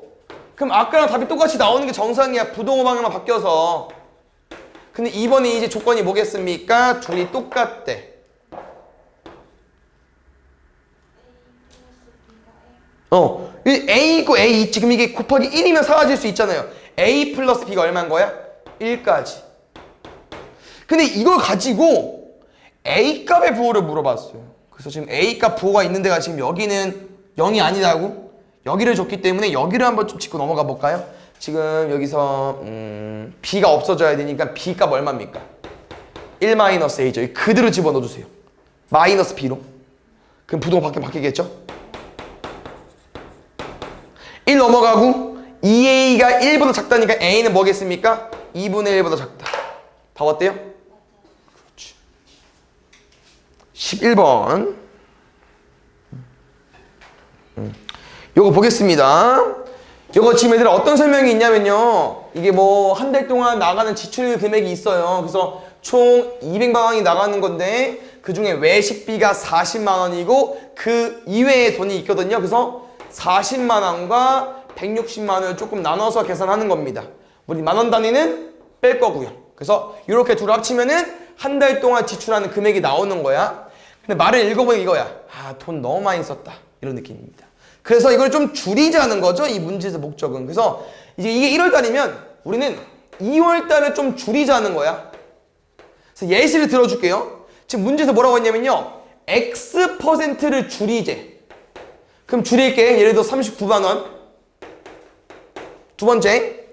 그럼 아까랑 답이 똑같이 나오는 게 정상이야. 부동호 방향만 바뀌어서. 근데 이번에 이제 조건이 뭐겠습니까? 둘이 똑같대. A 있고 A 있지. 그럼 이게 곱하기 1이면 사라질 수 있잖아요. A 플러스 B가 얼마인 거야? 1까지. 근데 이걸 가지고 A 값의 부호를 물어봤어요. 그래서 지금 A 값 부호가 있는 데가 지금 여기는 0이 아니다고 여기를 줬기 때문에 여기를 한번 좀 짚고 넘어가 볼까요? 지금 여기서 B가 없어져야 되니까 B 값 얼마입니까? 1-A죠. 그대로 집어넣어주세요. 마이너스 B로. 그럼 부동호 바뀌겠죠? 1 넘어가고 2A가 1보다 작다니까 A는 뭐겠습니까? 2분의 1보다 작다. 다 왔대요? 그렇지. 11번. 요거 보겠습니다. 요거 지금 얘들아 어떤 설명이 있냐면요. 이게 뭐 한 달 동안 나가는 지출 금액이 있어요. 그래서 총 200만 원이 나가는 건데 그 중에 외식비가 40만 원이고 그 이외의 돈이 있거든요. 그래서 40만 원과 160만 원을 조금 나눠서 계산하는 겁니다. 우리 만원 단위는 뺄 거고요. 그래서 이렇게 둘을 합치면은 한 달 동안 지출하는 금액이 나오는 거야. 근데 말을 읽어보니 이거야. 돈 너무 많이 썼다. 이런 느낌입니다. 그래서 이걸 좀 줄이자는 거죠. 이 문제에서 목적은. 그래서 이제 이게 1월 달이면 우리는 2월 달을 좀 줄이자는 거야. 그래서 예시를 들어줄게요. 지금 문제에서 뭐라고 했냐면요. X%를 줄이재. 그럼 줄일게. 예를 들어 39만 원. 두 번째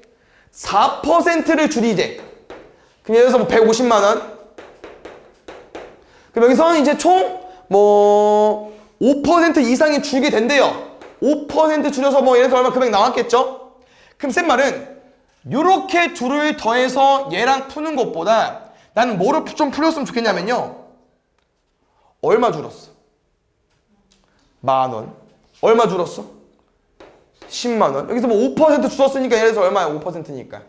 4%를 줄이재. 그럼 예를 들어서 뭐 150만 원. 그럼 여기서 이제 총 뭐 5% 이상이 줄게 된대요. 5% 줄여서 뭐 예를 들어 얼마 금액 나왔겠죠? 그럼 쌤 말은 요렇게 둘을 더해서 얘랑 푸는 것보다 나는 뭐를 좀 풀렸으면 좋겠냐면요. 얼마 줄었어? 10,000원. 얼마 줄었어? 10만 원. 여기서 뭐 5% 줄었으니까 예를 들어서 얼마야? 5%니까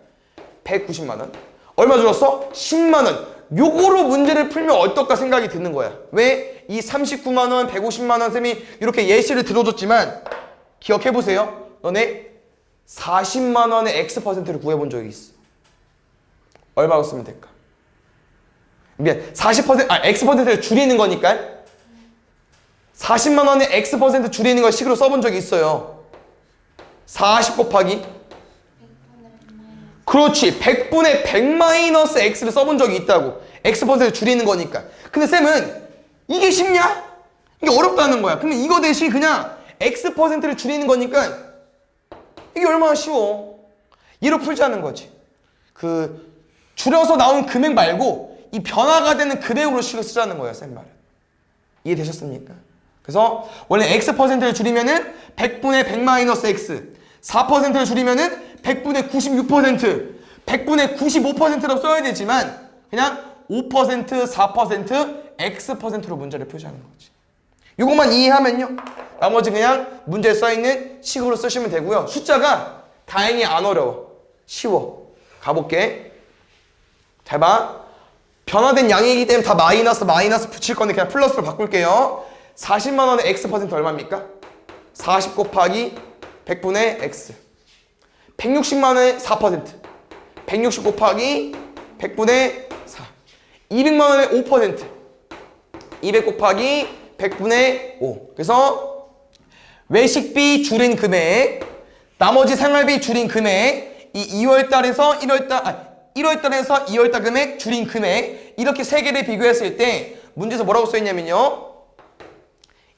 190만 원. 얼마 줄었어? 10만 원. 요거로 문제를 풀면 어떨까 생각이 드는 거야. 왜? 이 39만 원, 150만 원 쌤이 이렇게 예시를 들어줬지만 기억해보세요. 너네 40만 원의 X%를 구해본 적이 있어. 얼마로 쓰면 될까? 미안, X%를 줄이는 거니까 40만 원의 X% 줄이는 걸 식으로 써본 적이 있어요. 40 곱하기 그렇지. 100분의 100 마이너스 X를 써본 적이 있다고. X%를 줄이는 거니까. 근데 쌤은 이게 쉽냐? 이게 어렵다는 거야. 그러면 이거 대신 그냥 X%를 줄이는 거니까 이게 얼마나 쉬워. 얘로 풀자는 거지. 그 줄여서 나온 금액 말고 이 변화가 되는 금액으로 식을 쓰자는 거야. 쌤 말은. 이해되셨습니까? 그래서 원래 X%를 줄이면은 100분의 100 마이너스 X 4%를 줄이면은 100분의 96% 100분의 95%라고 써야 되지만 그냥 5% 4% X%로 문제를 표시하는 거지. 이것만 이해하면요 나머지 그냥 문제에 써있는 식으로 쓰시면 되고요. 숫자가 다행히 안 어려워. 쉬워. 가볼게. 잘 봐. 변화된 양이기 때문에 다 마이너스 붙일 건데 그냥 플러스로 바꿀게요. 40만 원의 X% 얼마입니까? 40 곱하기 100분의 X 160만 원의 4% 160 곱하기 100분의 4 200만 원의 5% 200 곱하기 100분의 5 그래서 외식비 줄인 금액 나머지 생활비 줄인 금액 이 2월달에서 1월달에서 2월달 금액 줄인 금액 이렇게 세 개를 비교했을 때 문제에서 뭐라고 써있냐면요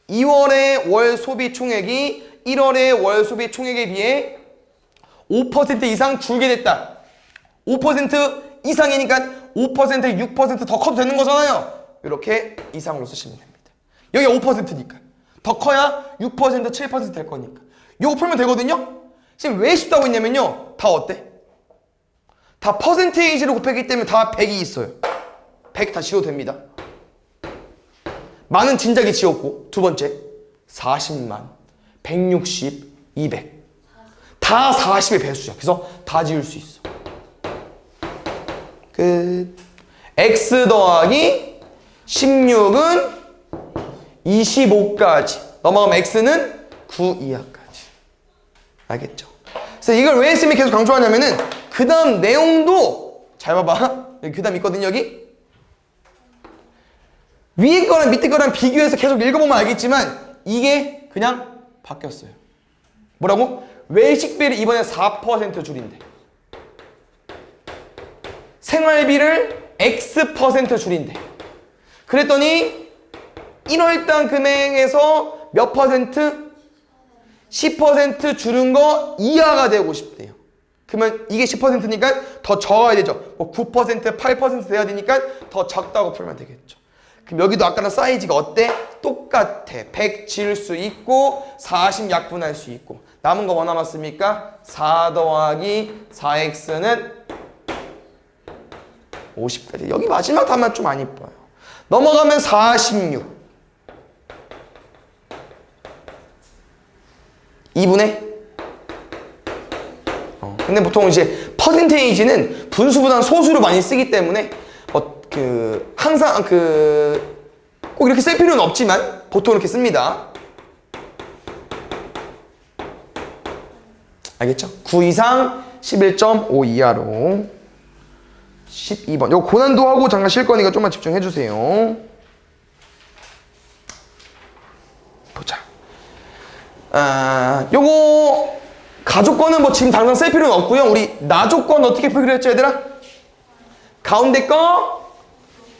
2월의 월 소비 총액이 1월의 월 소비 총액에 비해 5% 이상 줄게 됐다. 5% 이상이니까 5%, 6%더 커도 되는 거잖아요. 이렇게 이상으로 쓰시면 됩니다. 여기가 5%니까. 더 커야 6%, 7% 될 거니까. 요거 풀면 되거든요? 지금 왜 쉽다고 했냐면요. 다 어때? 다 퍼센테이지로 곱했기 때문에 다 100이 있어요. 100 다 지워도 됩니다. 만은 진작에 지웠고, 두 번째 40만, 160, 200 다 40의 배수야. 그래서 다 지울 수 있어. 끝. x 더하기 16은 25까지 넘어가면 x는 9 이하까지. 알겠죠? 그래서 이걸 왜 쌤이 계속 강조하냐면은 그 다음 내용도 잘 봐봐. 여기 그 다음 있거든요. 여기 위에 거랑 밑에 거랑 비교해서 계속 읽어보면 알겠지만 이게 그냥 바뀌었어요. 뭐라고? 외식비를 이번에 4% 줄인대. 생활비를 X% 줄인대. 그랬더니 1월당 금액에서 몇 퍼센트? 10% 줄은 거 이하가 되고 싶대요. 그러면 이게 10%니까 더 적어야 되죠. 뭐 9%, 8% 돼야 되니까 더 적다고 풀면 되겠죠. 그럼 여기도 아까랑 사이즈가 어때? 똑같아. 100 지을 수 있고 40 약분할 수 있고. 남은 거 뭐 남았습니까? 4 더하기 4x는 50까지. 여기 마지막 답만 좀 안 이뻐요. 넘어가면 46 2분의 근데 보통 이제 퍼센테이지는 분수보다는 소수로 많이 쓰기 때문에 항상 꼭 이렇게 쓸 필요는 없지만 보통 이렇게 씁니다. 알겠죠? 9 이상 11.5 이하로 12번. 이거 고난도 하고 잠깐 쉴 거니까 좀만 집중해 주세요. 보자. 요거 가족권은 뭐 지금 당장 쓸 필요는 없고요. 우리 나조건 어떻게 풀기로 했죠, 얘들아? 가운데 거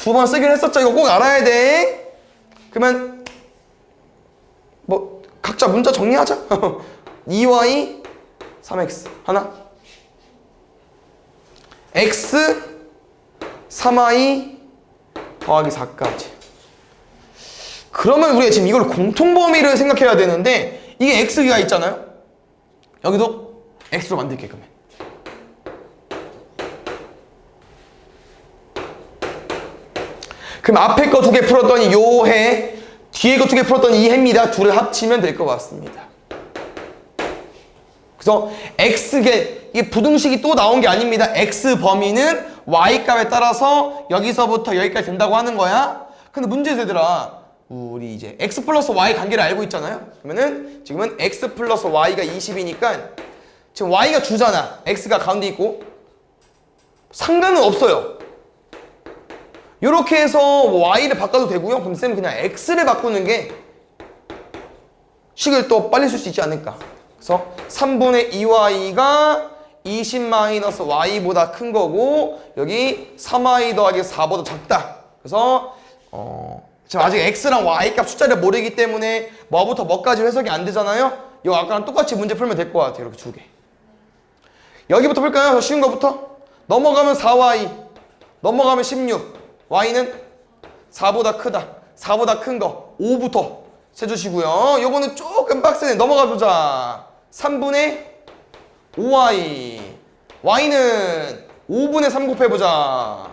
두 번 쓰기로 했었죠. 이거 꼭 알아야 돼. 그러면 뭐 각자 문자 정리하자. 2y 3x 하나, x 3y 더하기 4까지. 그러면 우리가 지금 이걸 공통범위를 생각해야 되는데 이게 x가 있잖아요. 여기도 x로 만들게. 그러면 앞에 거 두 개 풀었더니 요 해, 뒤에 거 두 개 풀었더니 이 해입니다. 둘을 합치면 될 것 같습니다. 그래서 이게 부등식이 또 나온 게 아닙니다. x 범위는 y 값에 따라서 여기서부터 여기까지 된다고 하는 거야. 근데 문제에서 얘들아, 우리 이제 x 플러스 y 관계를 알고 있잖아요. 그러면은 지금은 x 플러스 y가 20이니까 지금 y가 주잖아. x가 가운데 있고 상관은 없어요. 요렇게 해서 y를 바꿔도 되고요. 그럼 쌤은 그냥 x를 바꾸는 게 식을 또 빨리 쓸 수 있지 않을까. 그래서 3분의 2y가 20-y보다 큰 거고 여기 3y 더하기 4보다 작다. 그래서 지금 아직 x랑 y 값 숫자를 모르기 때문에 뭐부터 뭐까지 해석이 안 되잖아요. 이거 아까랑 똑같이 문제 풀면 될 것 같아요. 이렇게 두 개. 여기부터 풀까요? 더 쉬운 거부터. 넘어가면 4y, 넘어가면 16. y는 4보다 크다. 4보다 큰 거 5부터 세주시고요. 요거는 조금 빡세네. 넘어가 보자. 3분의 5y. y는 5분의 3 곱해보자.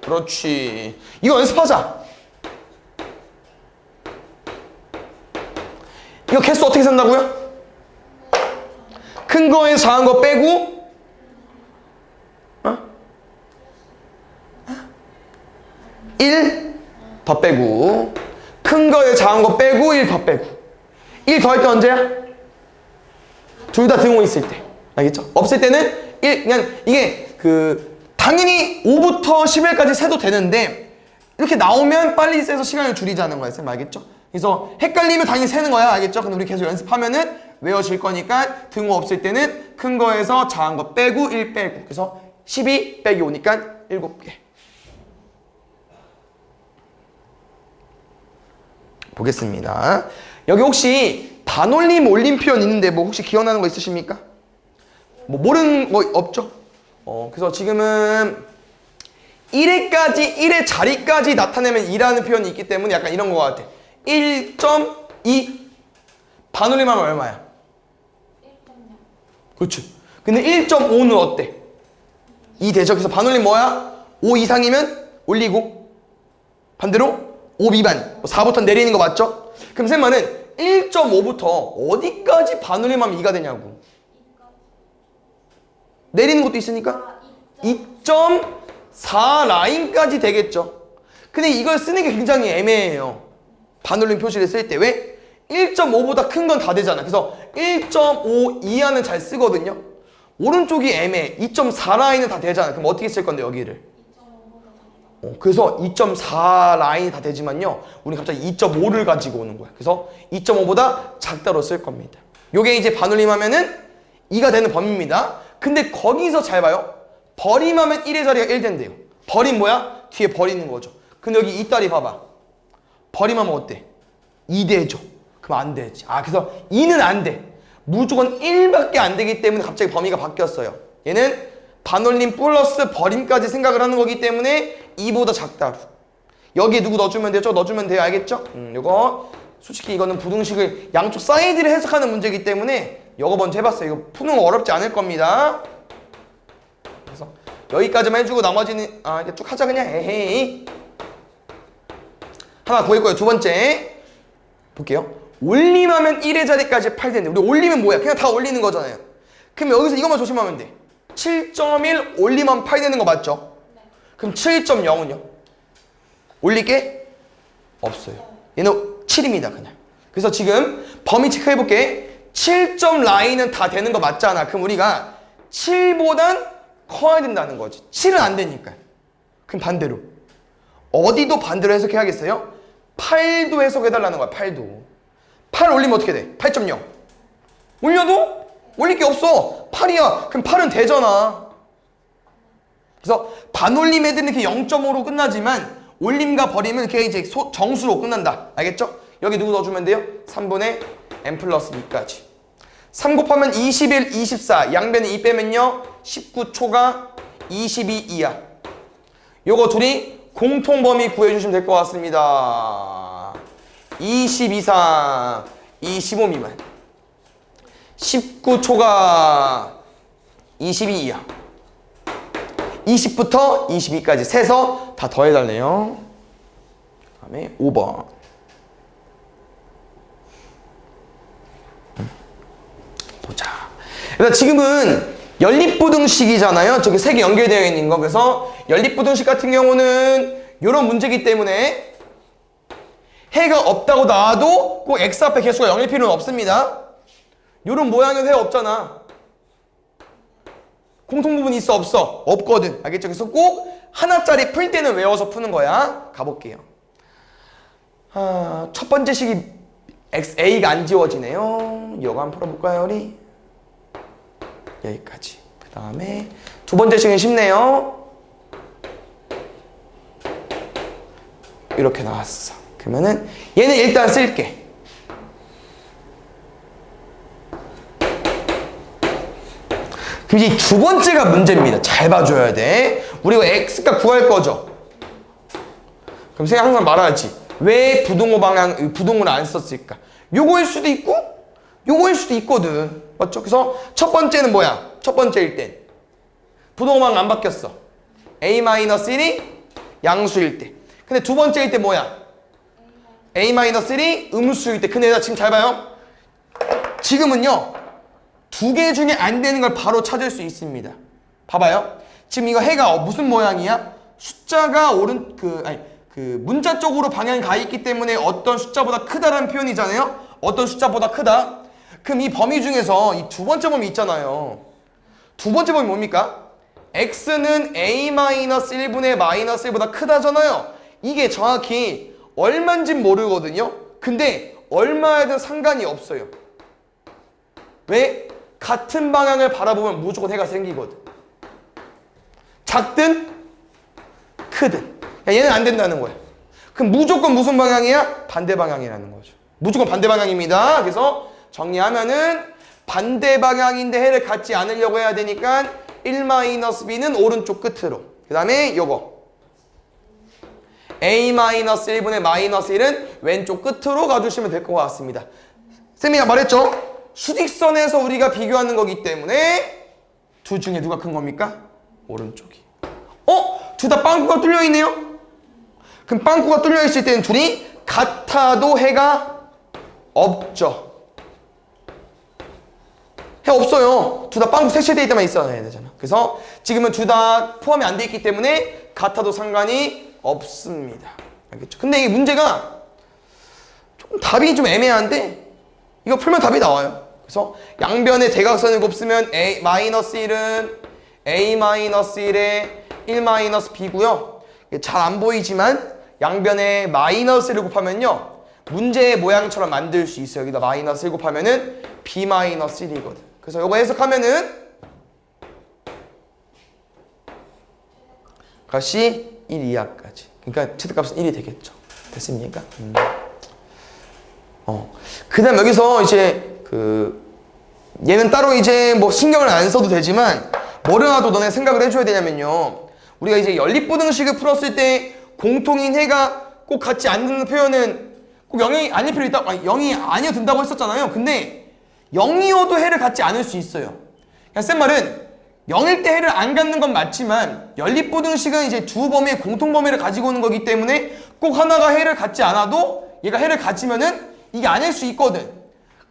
그렇지. 이거 연습하자. 이거 개수 어떻게 산다고요? 큰 거에 작은 거 빼고 1 더 빼고 큰 거에 작은 거 빼고 1 더 빼고 1 더할 때 언제야? 둘 다 등호 있을 때. 알겠죠? 없을 때는 1 그냥 이게 당연히 5부터 11까지 세도 되는데 이렇게 나오면 빨리 세서 시간을 줄이자는 거야. 쌤 알겠죠? 그래서 헷갈리면 당연히 세는 거야. 알겠죠? 근데 우리 계속 연습하면은 외워질 거니까 등호 없을 때는 큰 거에서 작은 거 빼고 1 빼고 그래서 12 빼기 5니까 7개. 보겠습니다. 여기 혹시 반올림 올림 표현 있는데 뭐 혹시 기억나는 거 있으십니까? 뭐 모르는 거 없죠? 그래서 지금은 1회까지 1회 자리까지 나타내면 2라는 표현이 있기 때문에 약간 이런 거 같아. 1.2 반올림하면 얼마야? 1.0. 그렇지. 근데 1.5는 어때? 2 되죠. 그래서 반올림 뭐야? 5 이상이면 올리고 반대로 5 미만 4부터 내리는 거 맞죠? 그럼 쌤 말은 1.5부터 어디까지 반올림하면 2가 되냐고. 내리는 것도 있으니까 2.4 라인까지 되겠죠. 근데 이걸 쓰는 게 굉장히 애매해요. 반올림 표시를 쓸 때. 왜? 1.5보다 큰 건 다 되잖아. 그래서 1.5 이하는 잘 쓰거든요. 오른쪽이 애매해. 2.4 라인은 다 되잖아. 그럼 어떻게 쓸 건데 여기를? 그래서 2.4 라인이 다 되지만요, 우리 갑자기 2.5를 가지고 오는 거야. 그래서 2.5보다 작다로 쓸 겁니다. 요게 이제 반올림 하면은 2가 되는 범위입니다. 근데 거기서 잘 봐요. 버림하면 1의 자리가 1 된대요. 버림 뭐야? 뒤에 버리는 거죠. 근데 여기 이따리 봐봐. 버림하면 어때? 2 되죠. 그럼 안 되지. 그래서 2는 안 돼. 무조건 1밖에 안 되기 때문에 갑자기 범위가 바뀌었어요. 얘는 반올림 플러스 버림까지 생각을 하는 거기 때문에 2보다 작다로. 여기에 누구 넣어주면 되죠? 넣어주면 돼요. 알겠죠? 요거 솔직히 이거는 부등식을 양쪽 사이드를 해석하는 문제이기 때문에 이거 먼저 해봤어요. 이거 푸는 거 어렵지 않을 겁니다. 그래서 여기까지만 해주고 나머지는 이렇게 쭉 하자 그냥. 에헤이. 하나 구했고요. 두 번째 볼게요. 올림하면 1의 자리까지 8 되는데 우리 올리면 뭐야? 그냥 다 올리는 거잖아요. 그럼 여기서 이것만 조심하면 돼. 7.1 올림하면 8 되는 거 맞죠? 네. 그럼 7.0은요? 올릴 게 없어요. 얘는 7입니다 그냥. 그래서 지금 범위 체크해볼게. 7점 라인은 다 되는 거 맞잖아. 그럼 우리가 7보단 커야 된다는 거지. 7은 안 되니까. 그럼 반대로 어디도 반대로 해석해야겠어요? 8도 해석해달라는 거야. 8도. 8 올리면 어떻게 돼? 8.0 올려도 올릴 게 없어. 8이야. 그럼 8은 되잖아. 그래서 반올림 애들은 이렇게 0.5로 끝나지만 올림과 버림은 이렇게 이제 정수로 끝난다. 알겠죠? 여기 누구 넣어주면 돼요? 3분의 n 플러스 2까지. 3 곱하면 21, 24. 양변에 2 빼면요 19초가 22 이하. 요거 둘이 공통범위 구해주시면 될 것 같습니다. 20 이상 25 미만 19초가 22 이하 20부터 22까지 세서 다 더해달래요. 그 다음에 5번 보자. 그래서 지금은 연립부등식이잖아요. 저기 세 개 연결되어 있는 거. 그래서 연립부등식 같은 경우는 이런 문제이기 때문에 해가 없다고 나와도 꼭 x 앞에 개수가 0일 필요는 없습니다. 이런 모양의 해 없잖아. 공통부분 있어 없어? 없거든. 알겠죠? 그래서 꼭 하나짜리 풀 때는 외워서 푸는 거야. 가볼게요. 첫 번째 식이 A가 안 지워지네요. 이거 한번 풀어볼까요 우리? 여기까지. 그 다음에 두 번째 식은 쉽네요. 이렇게 나왔어. 그러면은 얘는 일단 쓸게. 그럼 이 두 번째가 문제입니다. 잘 봐줘야 돼. 우리가 x값 구할 거죠. 그럼 생각 항상 말하지. 왜 부동호 방향, 부동호를 안 썼을까? 요거일 수도 있고 요거일 수도 있거든. 맞죠? 그래서 첫 번째는 뭐야? 첫 번째일 땐 부동호 방향 안 바뀌었어. a-1이 양수일 때. 근데 두 번째일 때 뭐야? a-1이 음수일 때. 근데 나 지금 잘 봐요. 지금은요 두 개 중에 안 되는 걸 바로 찾을 수 있습니다. 봐봐요. 지금 이거 해가 무슨 모양이야? 숫자가 문자 쪽으로 방향이 가 있기 때문에 어떤 숫자보다 크다라는 표현이잖아요. 어떤 숫자보다 크다. 그럼 이 범위 중에서 이 두 번째 범위 있잖아요. 두 번째 범위 뭡니까? x는 a-1분의 마이너스 1보다 크다잖아요. 이게 정확히 얼마인진 모르거든요. 근데 얼마에든 상관이 없어요. 왜? 같은 방향을 바라보면 무조건 해가 생기거든. 작든 크든. 얘는 안 된다는 거야. 그럼 무조건 무슨 방향이야? 반대 방향이라는 거죠. 무조건 반대 방향입니다. 그래서 정리하면은 반대 방향인데 해를 갖지 않으려고 해야 되니까 1-b는 오른쪽 끝으로. 그 다음에 요거 a-1분의 -1은 왼쪽 끝으로 가주시면 될 것 같습니다. 쌤이 말했죠? 수직선에서 우리가 비교하는 거기 때문에 둘 중에 누가 큰 겁니까? 오른쪽이. 둘 다 빵꾸가 뚫려 있네요? 그럼 빵꾸가 뚫려 있을 때는 둘이 같아도 해가 없죠. 해 없어요. 둘 다 빵꾸 색칠되어 있다만 있어야 되잖아. 그래서 지금은 둘 다 포함이 안 돼 있기 때문에 같아도 상관이 없습니다. 알겠죠? 근데 이 문제가 좀 답이 좀 애매한데 이거 풀면 답이 나와요. 그래서 양변에 대각선을 곱쓰면 -1은 a-1에 1-b고요. 잘 안 보이지만 양변에 마이너스를 곱하면요. 문제의 모양처럼 만들 수 있어요. 여기다 마이너스를 곱하면은 b-1이거든. 그래서 이거 해석하면은 값이 1 이하까지. 그러니까 최대값은 1이 되겠죠. 됐습니까? 그 다음 여기서 이제 얘는 따로 이제 뭐 신경을 안 써도 되지만 뭐를 하도 너네 생각을 해줘야 되냐면요. 우리가 이제 연립부등식을 풀었을 때 공통인 해가 꼭 같지 않는 표현은 꼭 0이 아닐 필요 있다. 0이 아니어도 된다고 했었잖아요. 근데 0이어도 해를 갖지 않을 수 있어요. 그냥 쌤 말은 0일 때 해를 안 갖는 건 맞지만 연립부등식은 이제 두 범위의 공통범위를 가지고 오는 거기 때문에 꼭 하나가 해를 갖지 않아도 얘가 해를 갖지면은 이게 아닐 수 있거든.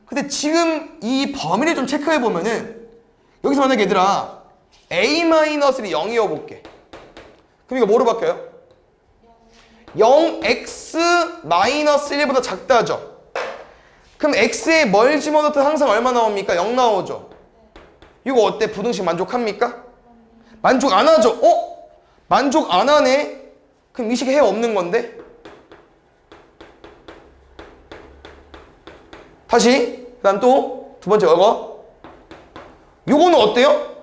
근데 지금 이 범위를 좀 체크해 보면은 여기서 만약에 얘들아 a-를 0이어 볼게. 그럼 이거 뭐로 바뀌어요? 0x-1보다 작다죠. 그럼 x에 뭘 집어넣든 항상 얼마 나옵니까? 0 나오죠. 이거 어때? 부등식 만족합니까? 만족 안 하죠? 만족 안 하네? 그럼 이 식에 해 없는 건데? 다시 그 다음 또 두 번째 요거는 어때요?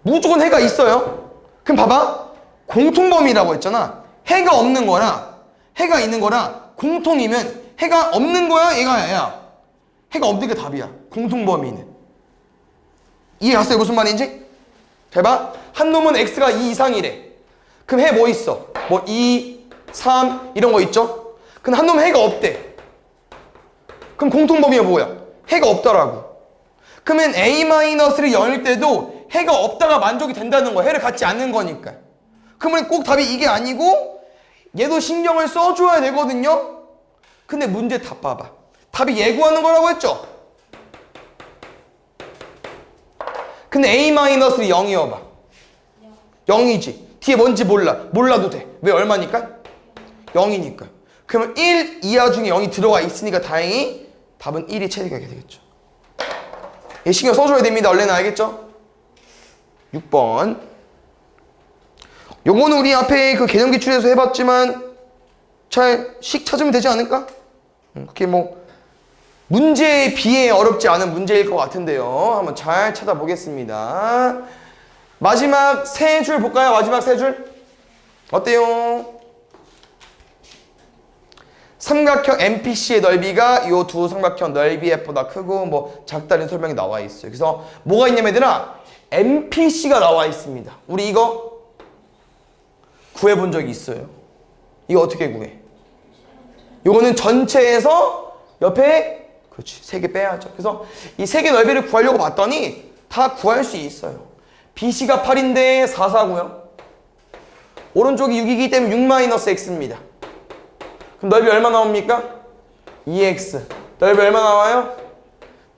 무조건 해가 있어요. 그럼 봐봐. 공통범위라고 했잖아. 해가 없는 거랑 해가 있는 거랑 공통이면 해가 없는 거야? 얘가 해가 없는 게 답이야. 공통범위는. 이해갔어요? 무슨 말인지? 잘 봐. 한 놈은 x가 2 이상이래. 그럼 해 뭐 있어? 뭐 2, 3 이런 거 있죠? 근데 한 놈은 해가 없대. 그럼 공통범위가 뭐야? 해가 없더라고. 그러면 a-를 0일 때도 해가 없다가 만족이 된다는 거야. 해를 갖지 않는 거니까. 그러면 꼭 답이 이게 아니고 얘도 신경을 써줘야 되거든요. 근데 문제 답 봐봐. 답이 예구하는 거라고 했죠? 근데 a-를 0이어봐. 0이지. 뒤에 뭔지 몰라도 돼. 왜 얼마니까? 0이니까. 그러면 1 이하 중에 0이 들어가 있으니까 다행히 답은 1이 체득하게 되겠죠. 얘 신경 써줘야 됩니다. 원래는 알겠죠? 6번. 요거는 우리 앞에 그 개념 기출에서 해봤지만 잘 식 찾으면 되지 않을까? 그게 뭐 문제에 비해 어렵지 않은 문제일 것 같은데요. 한번 잘 찾아보겠습니다. 마지막 세 줄 볼까요? 마지막 세 줄. 어때요? 삼각형 MPC의 넓이가 이 두 삼각형 넓이 F보다 크고 뭐 작다는 설명이 나와 있어요. 그래서 뭐가 있냐면 얘들아 MPC가 나와 있습니다. 우리 이거 구해본 적이 있어요. 이거 어떻게 구해? 이거는 전체에서 옆에 그렇지 3개 빼야죠. 그래서 이 3개 넓이를 구하려고 봤더니 다 구할 수 있어요. BC가 8인데 4, 4고요. 오른쪽이 6이기 때문에 6-x입니다. 그럼 넓이 얼마 나옵니까? 2x. 넓이 얼마 나와요?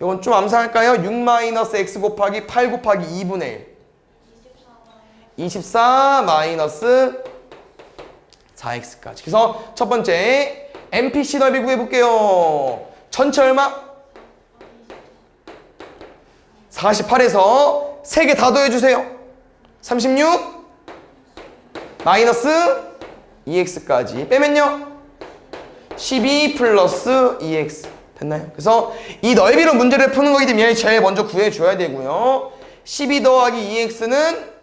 이건 좀 암산할까요? 6-x 곱하기 8 곱하기 2분의 1. 24 4x까지. 그래서 첫 번째 MPC 넓이 구해볼게요. 전체 얼마? 48에서 3개 다 더해주세요. 36 마이너스 2x까지 빼면요 12 플러스 2x 됐나요? 그래서 이 넓이로 문제를 푸는 거기 때문에 제일 먼저 구해줘야 되고요. 12 더하기 2x는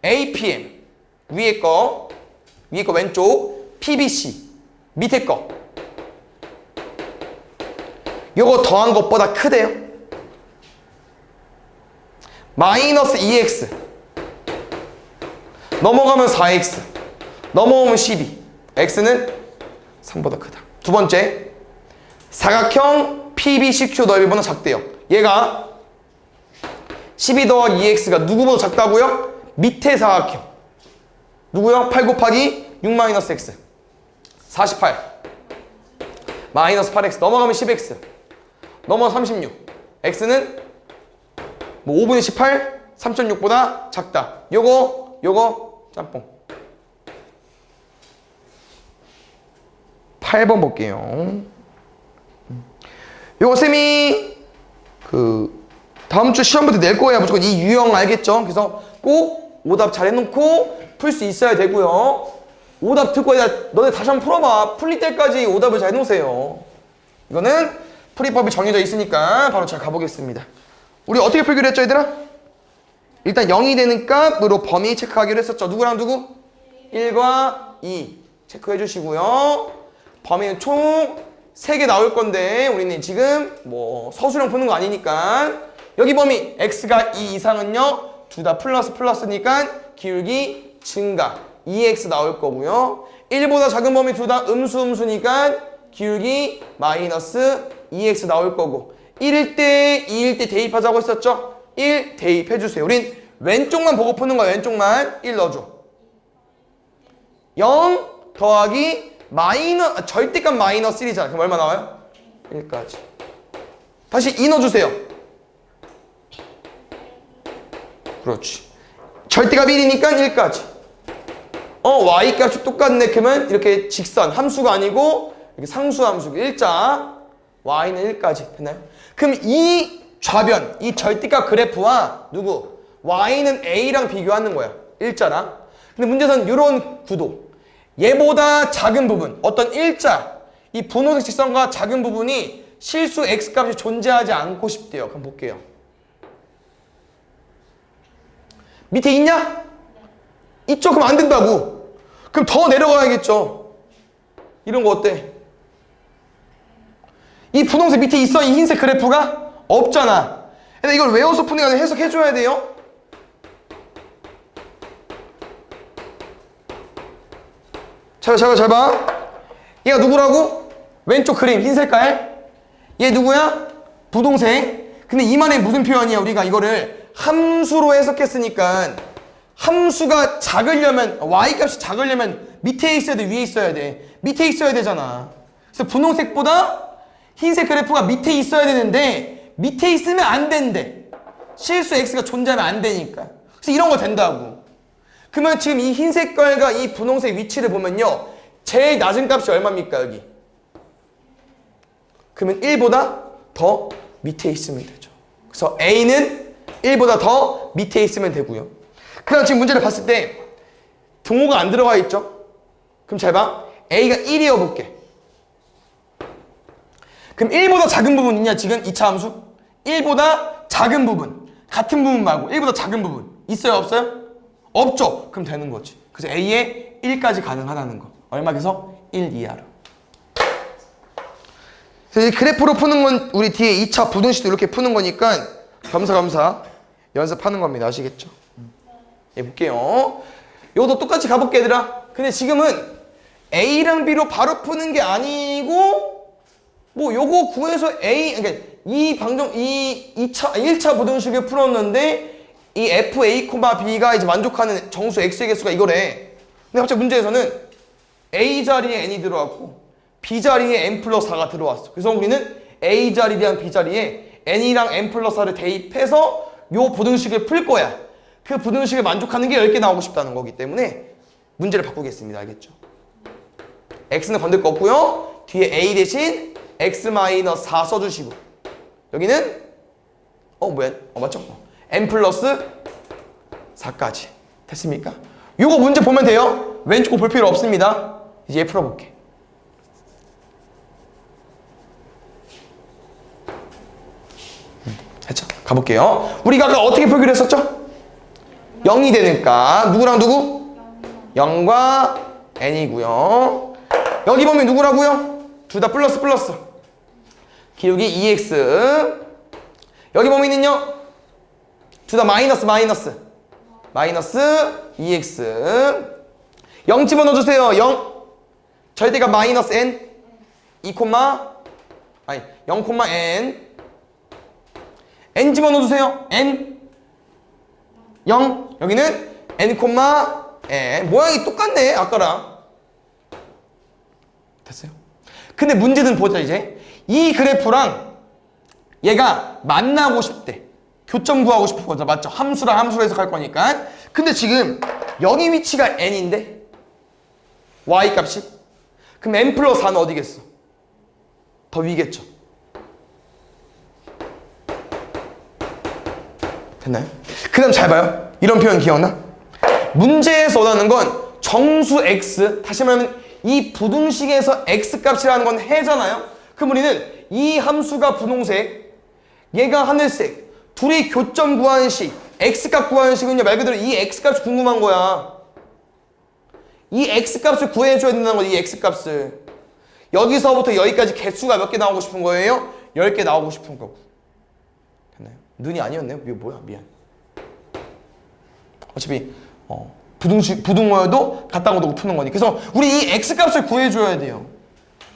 APM 위에 거 왼쪽 PBC 밑에 거 요거 더한 것보다 크대요. 마이너스 2x 넘어가면 4x 넘어오면 12 x는 3보다 크다. 두 번째 사각형 PBCQ 넓이보다 작대요. 얘가 12 더하기 2x가 누구보다 작다고요? 밑에 사각형 누구요? 8 곱하기 6 마이너스 x 48 마이너스 8x 넘어가면 10x 넘어 36 x는 뭐 5분의 18 3.6보다 작다. 요거 짬뽕 8번 볼게요. 요거 쌤이 다음 주 시험부터 낼 거예요. 무조건 이 유형 알겠죠? 그래서 꼭 오답 잘 해놓고 풀 수 있어야 되고요. 오답 듣고 너네 다시 한번 풀어봐. 풀릴 때까지 오답을 잘 해놓으세요. 이거는 풀이법이 정해져 있으니까 바로 잘 가보겠습니다. 우리 어떻게 풀기로 했죠, 얘들아? 일단 0이 되는 값으로 범위 체크하기로 했었죠. 누구랑 누구? 1과 2 체크해 주시고요. 범위는 총 3개 나올 건데 우리는 지금 뭐 서술형 푸는 거 아니니까 여기 범위 x가 2 이상은요 둘 다 플러스니까 기울기 증가 2x 나올 거고요. 1보다 작은 범위 둘 다 음수니까 기울기 마이너스 2x 나올 거고 1일 때 2일 때 대입하자고 했었죠. 1 대입해 주세요. 우린 왼쪽만 보고 푸는 거야. 왼쪽만 1 넣어줘. 0 더하기 절대값 마이너스 1이잖아. 그럼 얼마 나와요? 1까지. 다시 2 넣어주세요. 그렇지. 절대값 1이니까 1까지. y값이 똑같네. 그러면 이렇게 직선, 함수가 아니고 이렇게 상수 함수, 일자. y는 1까지. 됐나요? 그럼 이 좌변, 이 절대값 그래프와 누구? y는 a랑 비교하는 거야. 일자랑. 근데 문제는 이런 구도. 얘보다 작은 부분, 어떤 일자, 이 분홍색 직선과 작은 부분이 실수 x값이 존재하지 않고 싶대요. 그럼 볼게요. 밑에 있냐? 있죠? 그럼 안 된다고. 그럼 더 내려가야겠죠. 이런 거 어때? 이 분홍색 밑에 있어? 이 흰색 그래프가? 없잖아. 근데 이걸 외워서 푸는 게 아니라 해석해줘야 돼요. 잘 봐. 얘가 누구라고? 왼쪽 그림 흰 색깔. 얘 누구야? 부동색. 근데 이만의 무슨 표현이야? 우리가 이거를 함수로 해석했으니까 함수가 작으려면 y값이 작으려면 밑에 있어야 돼? 위에 있어야 돼? 밑에 있어야 되잖아. 그래서 분홍색보다 흰색 그래프가 밑에 있어야 되는데 밑에 있으면 안 된대. 실수 x가 존재하면 안 되니까. 그래서 이런 거 된다고. 그러면 지금 이 흰 색깔과 이 분홍색 위치를 보면요. 제일 낮은 값이 얼마입니까, 여기? 그러면 1보다 더 밑에 있으면 되죠. 그래서 A는 1보다 더 밑에 있으면 되고요. 그럼 지금 문제를 봤을 때 등호가 안 들어가 있죠? 그럼 잘 봐. A가 1이어 볼게. 그럼 1보다 작은 부분 있냐, 지금 2차 함수? 1보다 작은 부분. 같은 부분 말고 1보다 작은 부분. 있어요, 없어요? 없죠? 그럼 되는 거지. 그래서 A에 1까지 가능하다는 거. 얼마 계서? 1 이하로. 그래서 이 그래프로 푸는 건 우리 뒤에 2차 부등식도 이렇게 푸는 거니까 겸사겸사 연습하는 겁니다. 아시겠죠? 예, 볼게요. 이것도 똑같이 가볼게, 얘들아. 근데 지금은 A랑 B로 바로 푸는 게 아니고 뭐 요거 구해서 그러니까 이 1차 부등식을 풀었는데 이 FA, B가 이제 만족하는 정수 X의 개수가 이거래. 근데 갑자기 문제에서는 A 자리에 N이 들어왔고 B 자리에 N 플러스 4가 들어왔어. 그래서 우리는 A 자리랑 B 자리에 N이랑 N 플러스 4를 대입해서 요 부등식을 풀 거야. 그 부등식을 만족하는 게 10개 나오고 싶다는 거기 때문에 문제를 바꾸겠습니다. 알겠죠? X는 건들 거 없고요. 뒤에 A 대신 X-4 써주시고 여기는 맞죠? N 플러스 4까지 됐습니까? 요거 문제 보면 돼요. 왼쪽 거 볼 필요 없습니다. 이제 얘 풀어볼게. 됐죠? 가볼게요. 우리가 아까 어떻게 풀기로 했었죠? 0이 되니까 누구랑 누구? 0과 n이고요. 여기 범위 누구라고요? 둘 다 플러스 플러스. 기울기 2x. 여기 범위는요? 둘 다 마이너스 마이너스. 마이너스 2x. 0 집어넣어주세요. 0. 절대가 마이너스 n. 0, n. n 집어넣어주세요. n. 0. 여기는 n, n. 모양이 똑같네. 아까랑. 됐어요? 근데 문제는 보자 이제. 이 그래프랑 얘가 만나고 싶대. 교점 구하고 싶은 거죠. 맞죠? 함수랑 함수로 해석할 거니까. 근데 지금 여기 위치가 n인데 y 값이. 그럼 n 플러스 4는 어디겠어? 더 위겠죠. 됐나요? 그 다음 잘 봐요. 이런 표현 기억나? 문제에서 원하는 건 정수 x, 다시 말하면 이 부등식에서 x 값이라는 건 해잖아요. 그럼 우리는 이 함수가 분홍색, 얘가 하늘색, 둘이 교점 구하는 식, x 값 구하는 식은요, 말 그대로 이 x 값이 궁금한 거야. 이 x 값을 구해줘야 된다는 거지. 이 x 값을. 여기서부터 여기까지 개수가 몇 개 나오고 싶은 거예요? 10개 나오고 싶은 거고. 됐나요? 눈이 아니었네요. 이거 뭐야? 미안. 어차피 부등호여도 갖다 놓고 푸는 거니. 그래서 우리 이 x 값을 구해줘야 돼요.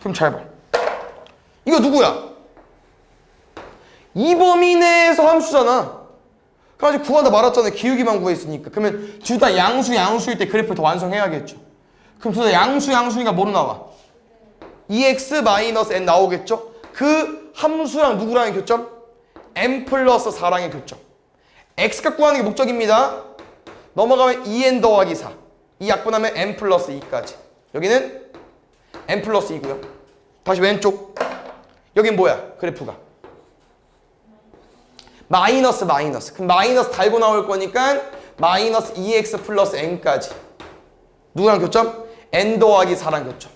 그럼 잘 봐. 이거 누구야? 이 범위 내에서 함수잖아. 그래가지고 구하다 말았잖아요. 기울기만 구했으니까. 그러면 둘 다 양수일 때 그래프를 더 완성해야겠죠. 그럼 둘 다 양수니까 뭐로 나와? 2x-n 나오겠죠? 그 함수랑 누구랑의 교점? n 플러스 4랑의 교점. x값 구하는 게 목적입니다. 넘어가면 2n 더하기 4. 이 약분하면 n 플러스 2까지. 여기는 n 플러스 2고요. 다시 왼쪽. 여긴 뭐야? 그래프가. 마이너스. 그럼 마이너스 달고 나올 거니까 마이너스 2x 플러스 n까지. 누구랑 교점? n 더하기 4랑 교점.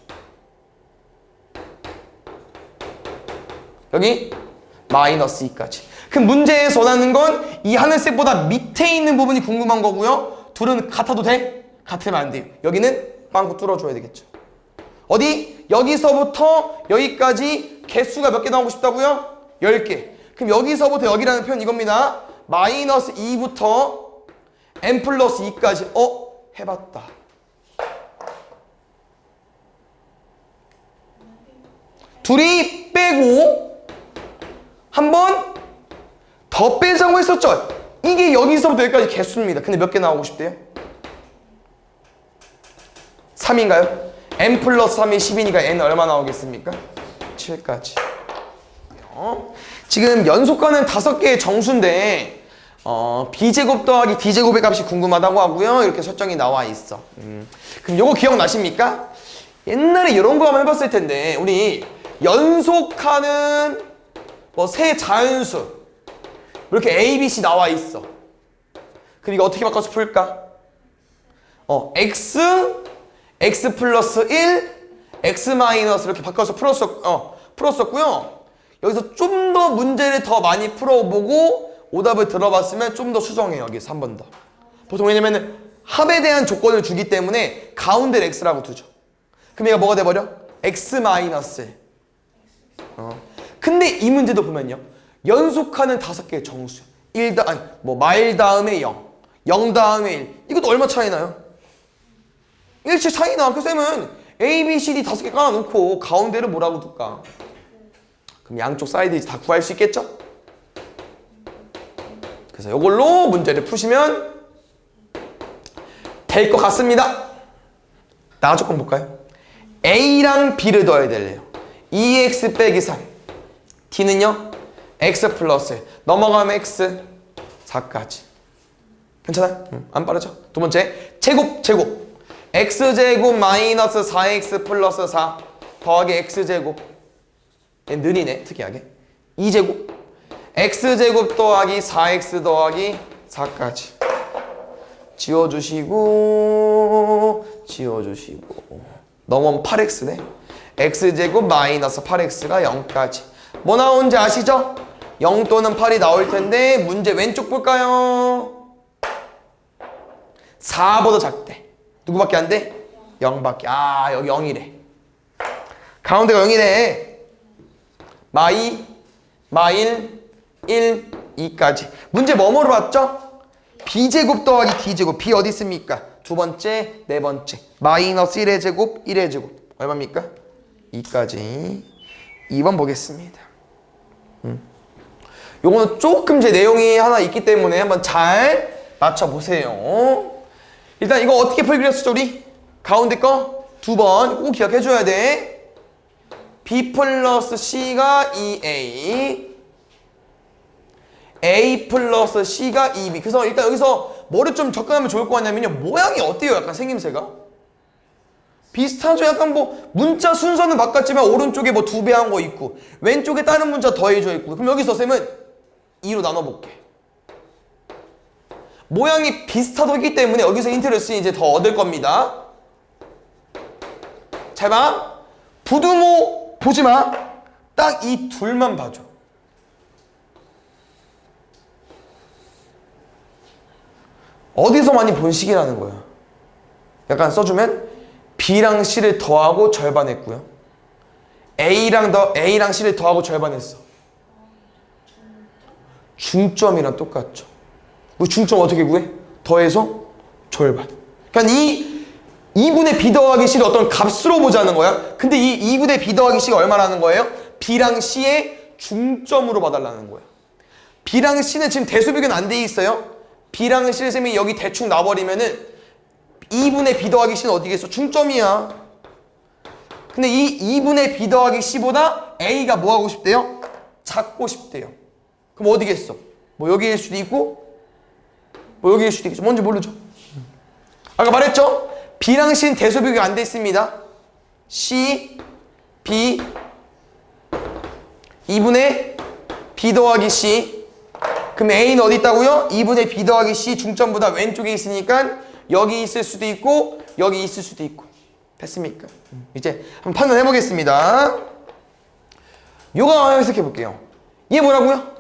여기 마이너스 2까지. 그럼 문제에서 원하는 건 이 하늘색보다 밑에 있는 부분이 궁금한 거고요. 둘은 같아도 돼? 같으면 안 돼요. 여기는 빵꾸 뚫어줘야 되겠죠. 어디? 여기서부터 여기까지 개수가 몇 개 나오고 싶다고요? 10개. 그럼 여기서부터 여기라는 표현 이겁니다. 마이너스 2부터 n 플러스 2까지. 해봤다. 둘이 빼고 한 번 더 빼자고 했었죠. 이게 여기서부터 여기까지 개수입니다. 근데 몇 개 나오고 싶대요? 3인가요? n 플러스 3이 10이니까 n 얼마 나오겠습니까? 7까지. 지금 연속하는 5개의 정수인데 b제곱 더하기 d제곱의 값이 궁금하다고 하고요. 이렇게 설정이 나와 있어. 그럼 요거 기억나십니까? 옛날에 이런 거 한번 해봤을 텐데 우리 연속하는 세 자연수 이렇게 A, B, C 나와 있어. 그럼 이거 어떻게 바꿔서 풀까? x 플러스 1, x 마이너스 이렇게 바꿔서 풀었었고요. 여기서 좀 더 문제를 더 많이 풀어보고 오답을 들어봤으면 좀 더 수정해요. 여기서 한 번 더. 보통 왜냐면은 합에 대한 조건을 주기 때문에 가운데를 x라고 두죠. 그럼 얘가 뭐가 돼버려? x 마이너스 1. 근데 이 문제도 보면요. 연속하는 5개의 정수. 말 다음에 0, 0 다음에 1. 이것도 얼마 차이 나요? 1치 차이 나. 그래서 쌤은 A, B, C, D 5개 깔아놓고 가운데를 뭐라고 둘까? 그럼 양쪽 사이드 다 구할 수 있겠죠? 그래서 이걸로 문제를 푸시면 될 것 같습니다. 나와 조금 볼까요? A랑 B를 넣어야 될래요. 2x 빼기 3. D는요? x 플러스 1. 넘어가면 x 4까지. 괜찮아요? 안 빠르죠? 두 번째 제곱. x제곱 마이너스 4x 플러스 4 더하기 x제곱. 얘 느리네 특이하게. 2제곱. x제곱 더하기 4x 더하기 4까지. 지워주시고 넘어오면 8x네. x제곱 마이너스 8x가 0까지. 뭐 나오는지 아시죠? 0 또는 8이 나올 텐데 문제 왼쪽 볼까요? 4보다 작대. 누구밖에 안 돼? 0밖에. 여기 0이래. 가운데가 0이네. 마이, 마일, 1, 2까지. 문제 뭐 물어봤죠? b제곱 더하기 d제곱. b 어디 있습니까? 두 번째, 네 번째. 마이너스 1의 제곱, 1의 제곱. 얼마입니까? 2까지. 2번 보겠습니다. 요거는 조금 제 내용이 하나 있기 때문에 한번 잘 맞춰보세요. 일단 이거 어떻게 풀기로 했었죠, 우리? 가운데 거 두 번 꼭 기억해줘야 돼. b 플러스 c가 2a, a 플러스 c가 2b. 그래서 일단 여기서 뭐를 좀 접근하면 좋을 것 같냐면요, 모양이 어때요? 약간 생김새가 비슷하죠? 약간 뭐 문자 순서는 바꿨지만 오른쪽에 뭐 2배 한 거 있고 왼쪽에 다른 문자 더해져 있고. 그럼 여기서 쌤은 2로 나눠볼게. 모양이 비슷하기 때문에 여기서 힌트를 쓰니 이제 더 얻을 겁니다. 잘 봐. 부등호 보지 마. 딱 이 둘만 봐줘. 어디서 많이 본 식이라는 거야. 약간 써주면 B랑 C를 더하고 절반했고요. A랑 C를 더하고 절반했어. 중점이랑 똑같죠. 그 중점 어떻게 구해? 더해서 절반. 그러니까 이 2분의 B 더하기 C를 어떤 값으로 보자는 거야. 근데 이 2분의 B 더하기 C가 얼마라는 거예요? B랑 C의 중점으로 봐달라는 거야. B랑 C는 지금 대수 비교는 안 돼 있어요. B랑 C를 쌤이 여기 대충 놔버리면은 2분의 B 더하기 C는 어디겠어? 중점이야. 근데 이 2분의 B 더하기 C보다 A가 뭐 하고 싶대요? 작고 싶대요. 그럼 어디겠어? 뭐 여기일 수도 있고 뭐 여기일 수도 있겠죠. 뭔지 모르죠. 아까 말했죠? B랑 C는 대수 비교가 안 돼 있습니다. C, B 2분의 B 더하기 C. 그럼 A는 어디 있다고요? 2분의 B 더하기 C 중점보다 왼쪽에 있으니까 여기 있을 수도 있고 여기 있을 수도 있고. 됐습니까? 이제 한번 판단해 보겠습니다. 요거 한번 해석해 볼게요. 얘 뭐라고요?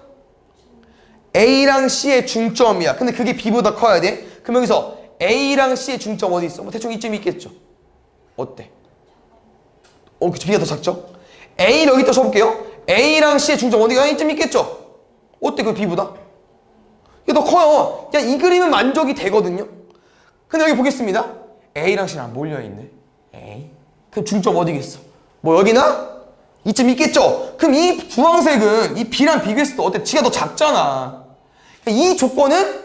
A랑 C의 중점이야. 근데 그게 B보다 커야 돼. 그럼 여기서 A랑 C의 중점 어디 있어? 뭐 대충 이쯤 있겠죠. 어때? 그쵸, B가 더 작죠? A를 여기 또 써볼게요. A랑 C의 중점 어디가 이쯤 있겠죠? 어때 그 B보다? 이게 더 커요. 그냥 이 그림은 만족이 되거든요. 근데 여기 보겠습니다. A랑 C는 안 몰려있네. A. 그럼 중점 어디겠어? 뭐 여기나? 이쯤 있겠죠? 그럼 이 주황색은 이 B랑 비교했을 때 어때? 지가 더 작잖아. 이 조건은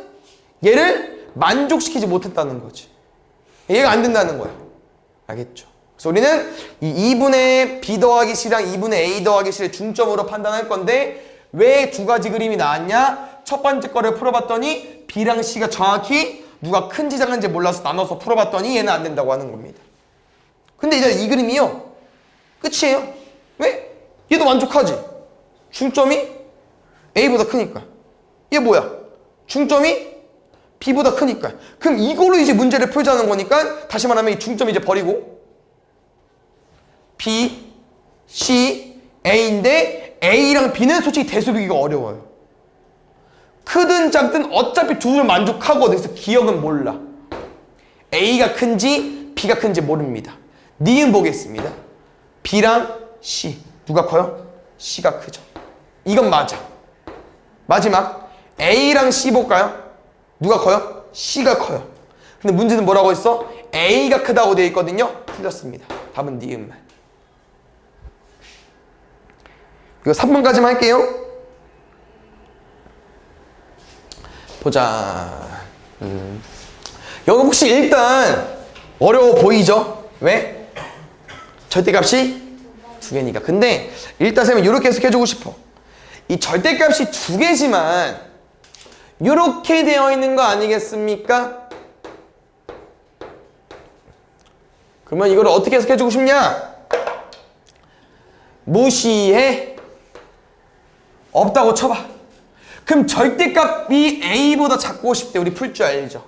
얘를 만족시키지 못했다는 거지. 얘가 안 된다는 거야. 알겠죠? 그래서 우리는 이 2분의 B 더하기 C랑 2분의 A 더하기 C를 중점으로 판단할 건데 왜 두 가지 그림이 나왔냐? 첫 번째 거를 풀어봤더니 B랑 C가 정확히 누가 큰지 작은지 몰라서 나눠서 풀어봤더니 얘는 안 된다고 하는 겁니다. 근데 이제 이 그림이요, 끝이에요. 왜? 얘도 만족하지. 중점이 A보다 크니까. 얘 뭐야? 중점이 B보다 크니까. 그럼 이걸로 이제 문제를 풀자는 거니까 다시 말하면 이 중점 이제 버리고 B, C, A인데 A랑 B는 솔직히 대수비기가 어려워요. 크든 작든 어차피 둘을 만족하거든. 그래서 기억은 몰라. A가 큰지 B가 큰지 모릅니다. 니은 보겠습니다. B랑 C 누가 커요? C가 크죠. 이건 맞아. 마지막 A랑 C 볼까요? 누가 커요? C가 커요. 근데 문제는 뭐라고 했어? A가 크다고 되어 있거든요. 틀렸습니다. 답은 니은만. 이거 3번까지만 할게요. 보자. 여기 혹시 일단 어려워 보이죠? 왜? 절대값이 두 개니까. 근데 일단 쌤은 이렇게 해석해주고 싶어. 이 절대값이 두 개지만 이렇게 되어 있는 거 아니겠습니까? 그러면 이걸 어떻게 해석해주고 싶냐? 무시해. 없다고 쳐봐. 그럼 절대값이 A보다 작고 싶대. 우리 풀 줄 알죠?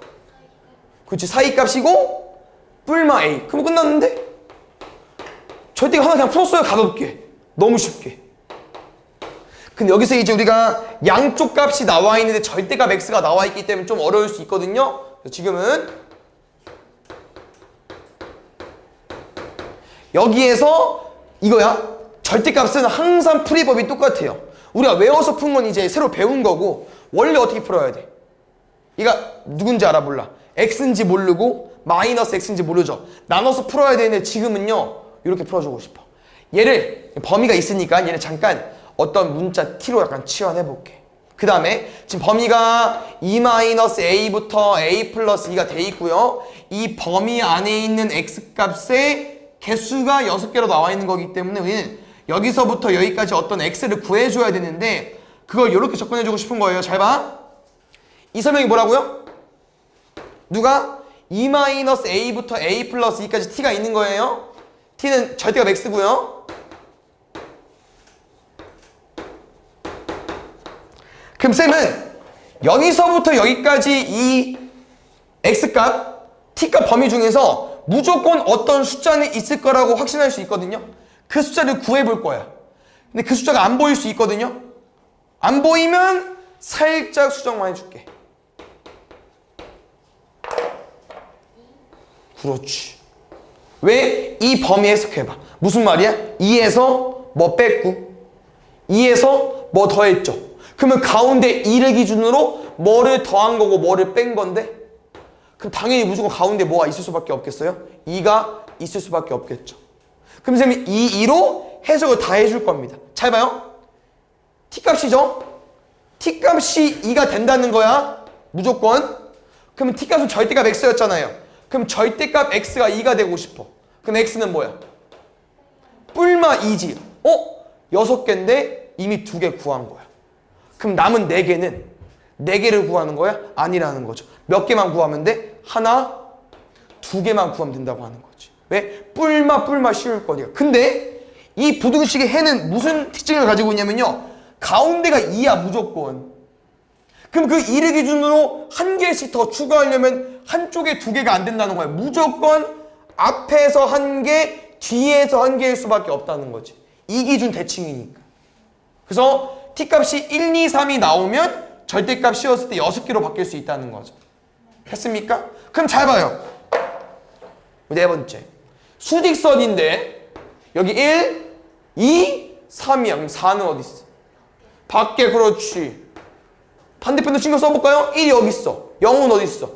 그렇지. 사이값이고 뿔마 A. 그럼 끝났는데? 절대값 하나 그냥 풀었어요. 가볍게. 너무 쉽게. 근데 여기서 이제 우리가 양쪽 값이 나와 있는데 절대값 X가 나와 있기 때문에 좀 어려울 수 있거든요. 지금은 여기에서 이거야. 절대값은 항상 풀이법이 똑같아요. 우리가 외워서 푼 건 이제 새로 배운 거고 원래 어떻게 풀어야 돼? 얘가 누군지 알아 몰라? x인지 모르고 마이너스 x인지 모르죠. 나눠서 풀어야 되는데 지금은요 이렇게 풀어주고 싶어. 얘를 범위가 있으니까 얘를 잠깐 어떤 문자 t로 약간 치환해 볼게. 그 다음에 지금 범위가 2-a부터 a 플러스 2가 돼 있고요. 이 범위 안에 있는 x값의 개수가 6개로 나와 있는 거기 때문에 우리는 여기서부터 여기까지 어떤 x를 구해줘야 되는데 그걸 이렇게 접근해주고 싶은 거예요. 잘 봐. 이 설명이 뭐라고요? 누가? 2-a부터 a 플러스 2까지 t가 있는 거예요. t는 절대값 x고요. 그럼 쌤은 여기서부터 여기까지 이 x값, t값 범위 중에서 무조건 어떤 숫자는 있을 거라고 확신할 수 있거든요. 그 숫자를 구해볼 거야. 근데 그 숫자가 안 보일 수 있거든요. 안 보이면 살짝 수정만 해줄게. 그렇지. 왜? 이 범위 해석해봐. 무슨 말이야? 2에서 뭐 뺐고 2에서 뭐 더했죠. 그러면 가운데 2를 기준으로 뭐를 더한 거고 뭐를 뺀 건데 그럼 당연히 무조건 가운데 뭐가 있을 수밖에 없겠어요? 2가 있을 수밖에 없겠죠. 그럼 선생님이 2로 해석을 다 해줄 겁니다. 잘 봐요. t값이죠? t값이 2가 된다는 거야. 무조건. 그러면 t값은 절대값 x였잖아요. 그럼 절대값 x가 2가 되고 싶어. 그럼 x는 뭐야? 뿔마 2지. 6개인데 이미 2개 구한 거야. 그럼 남은 4개는 4개를 구하는 거야? 아니라는 거죠. 몇 개만 구하면 돼? 하나, 2개만 구하면 된다고 하는 거지. 왜? 뿔마 쉬울 거니까. 근데 이 부등식의 해는 무슨 특징을 가지고 있냐면요. 가운데가 2야 무조건. 그럼 그 2를 기준으로 한 개씩 더 추가하려면 한쪽에 2개가 안 된다는 거야. 무조건 앞에서 한 개, 뒤에서 한 개일 수밖에 없다는 거지. 이 기준 대칭이니까. 그래서 t값이 1, 2, 3이 나오면 절대값 씌웠을 때 6개로 바뀔 수 있다는 거죠. 됐습니까? 그럼 잘 봐요. 네 번째. 수직선인데 여기 1, 2, 3이야. 그럼 4는 어디 있어? 밖에. 그렇지. 반대편도 신경 써볼까요? 1이 여기 있어. 0은 어디 있어?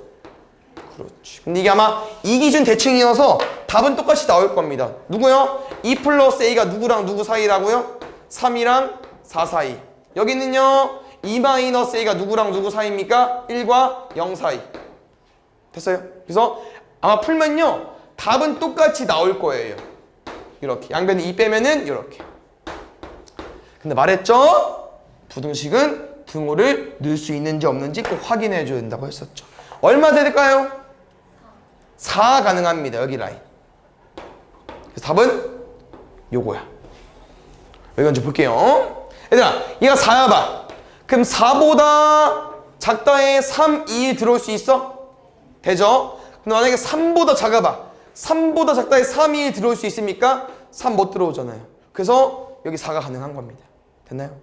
그렇지. 근데 이게 아마 이 기준 대칭이어서 답은 똑같이 나올 겁니다. 누구요? 2 플러스 a가 누구랑 누구 사이라고요? 3이랑 4 사이. 여기는요 2 마이너스 a가 누구랑 누구 사이입니까? 1과 0 사이. 됐어요? 그래서 아마 풀면요 답은 똑같이 나올 거예요. 이렇게 양변에 2 빼면은 이렇게. 근데 말했죠? 부등식은 등호를 넣을 수 있는지 없는지 꼭 확인해 줘야 된다고 했었죠. 얼마 될까요? 4 가능합니다. 여기 라인. 그래서 답은 요거야. 여기 먼저 볼게요. 얘들아, 얘가 4야 봐. 그럼 4보다 작다에 3, 2 들어올 수 있어? 되죠? 근데 만약에 3보다 작아봐. 3보다 작다에 3, 2 들어올 수 있습니까? 3 못 들어오잖아요. 그래서 여기 4가 가능한 겁니다. 됐나요?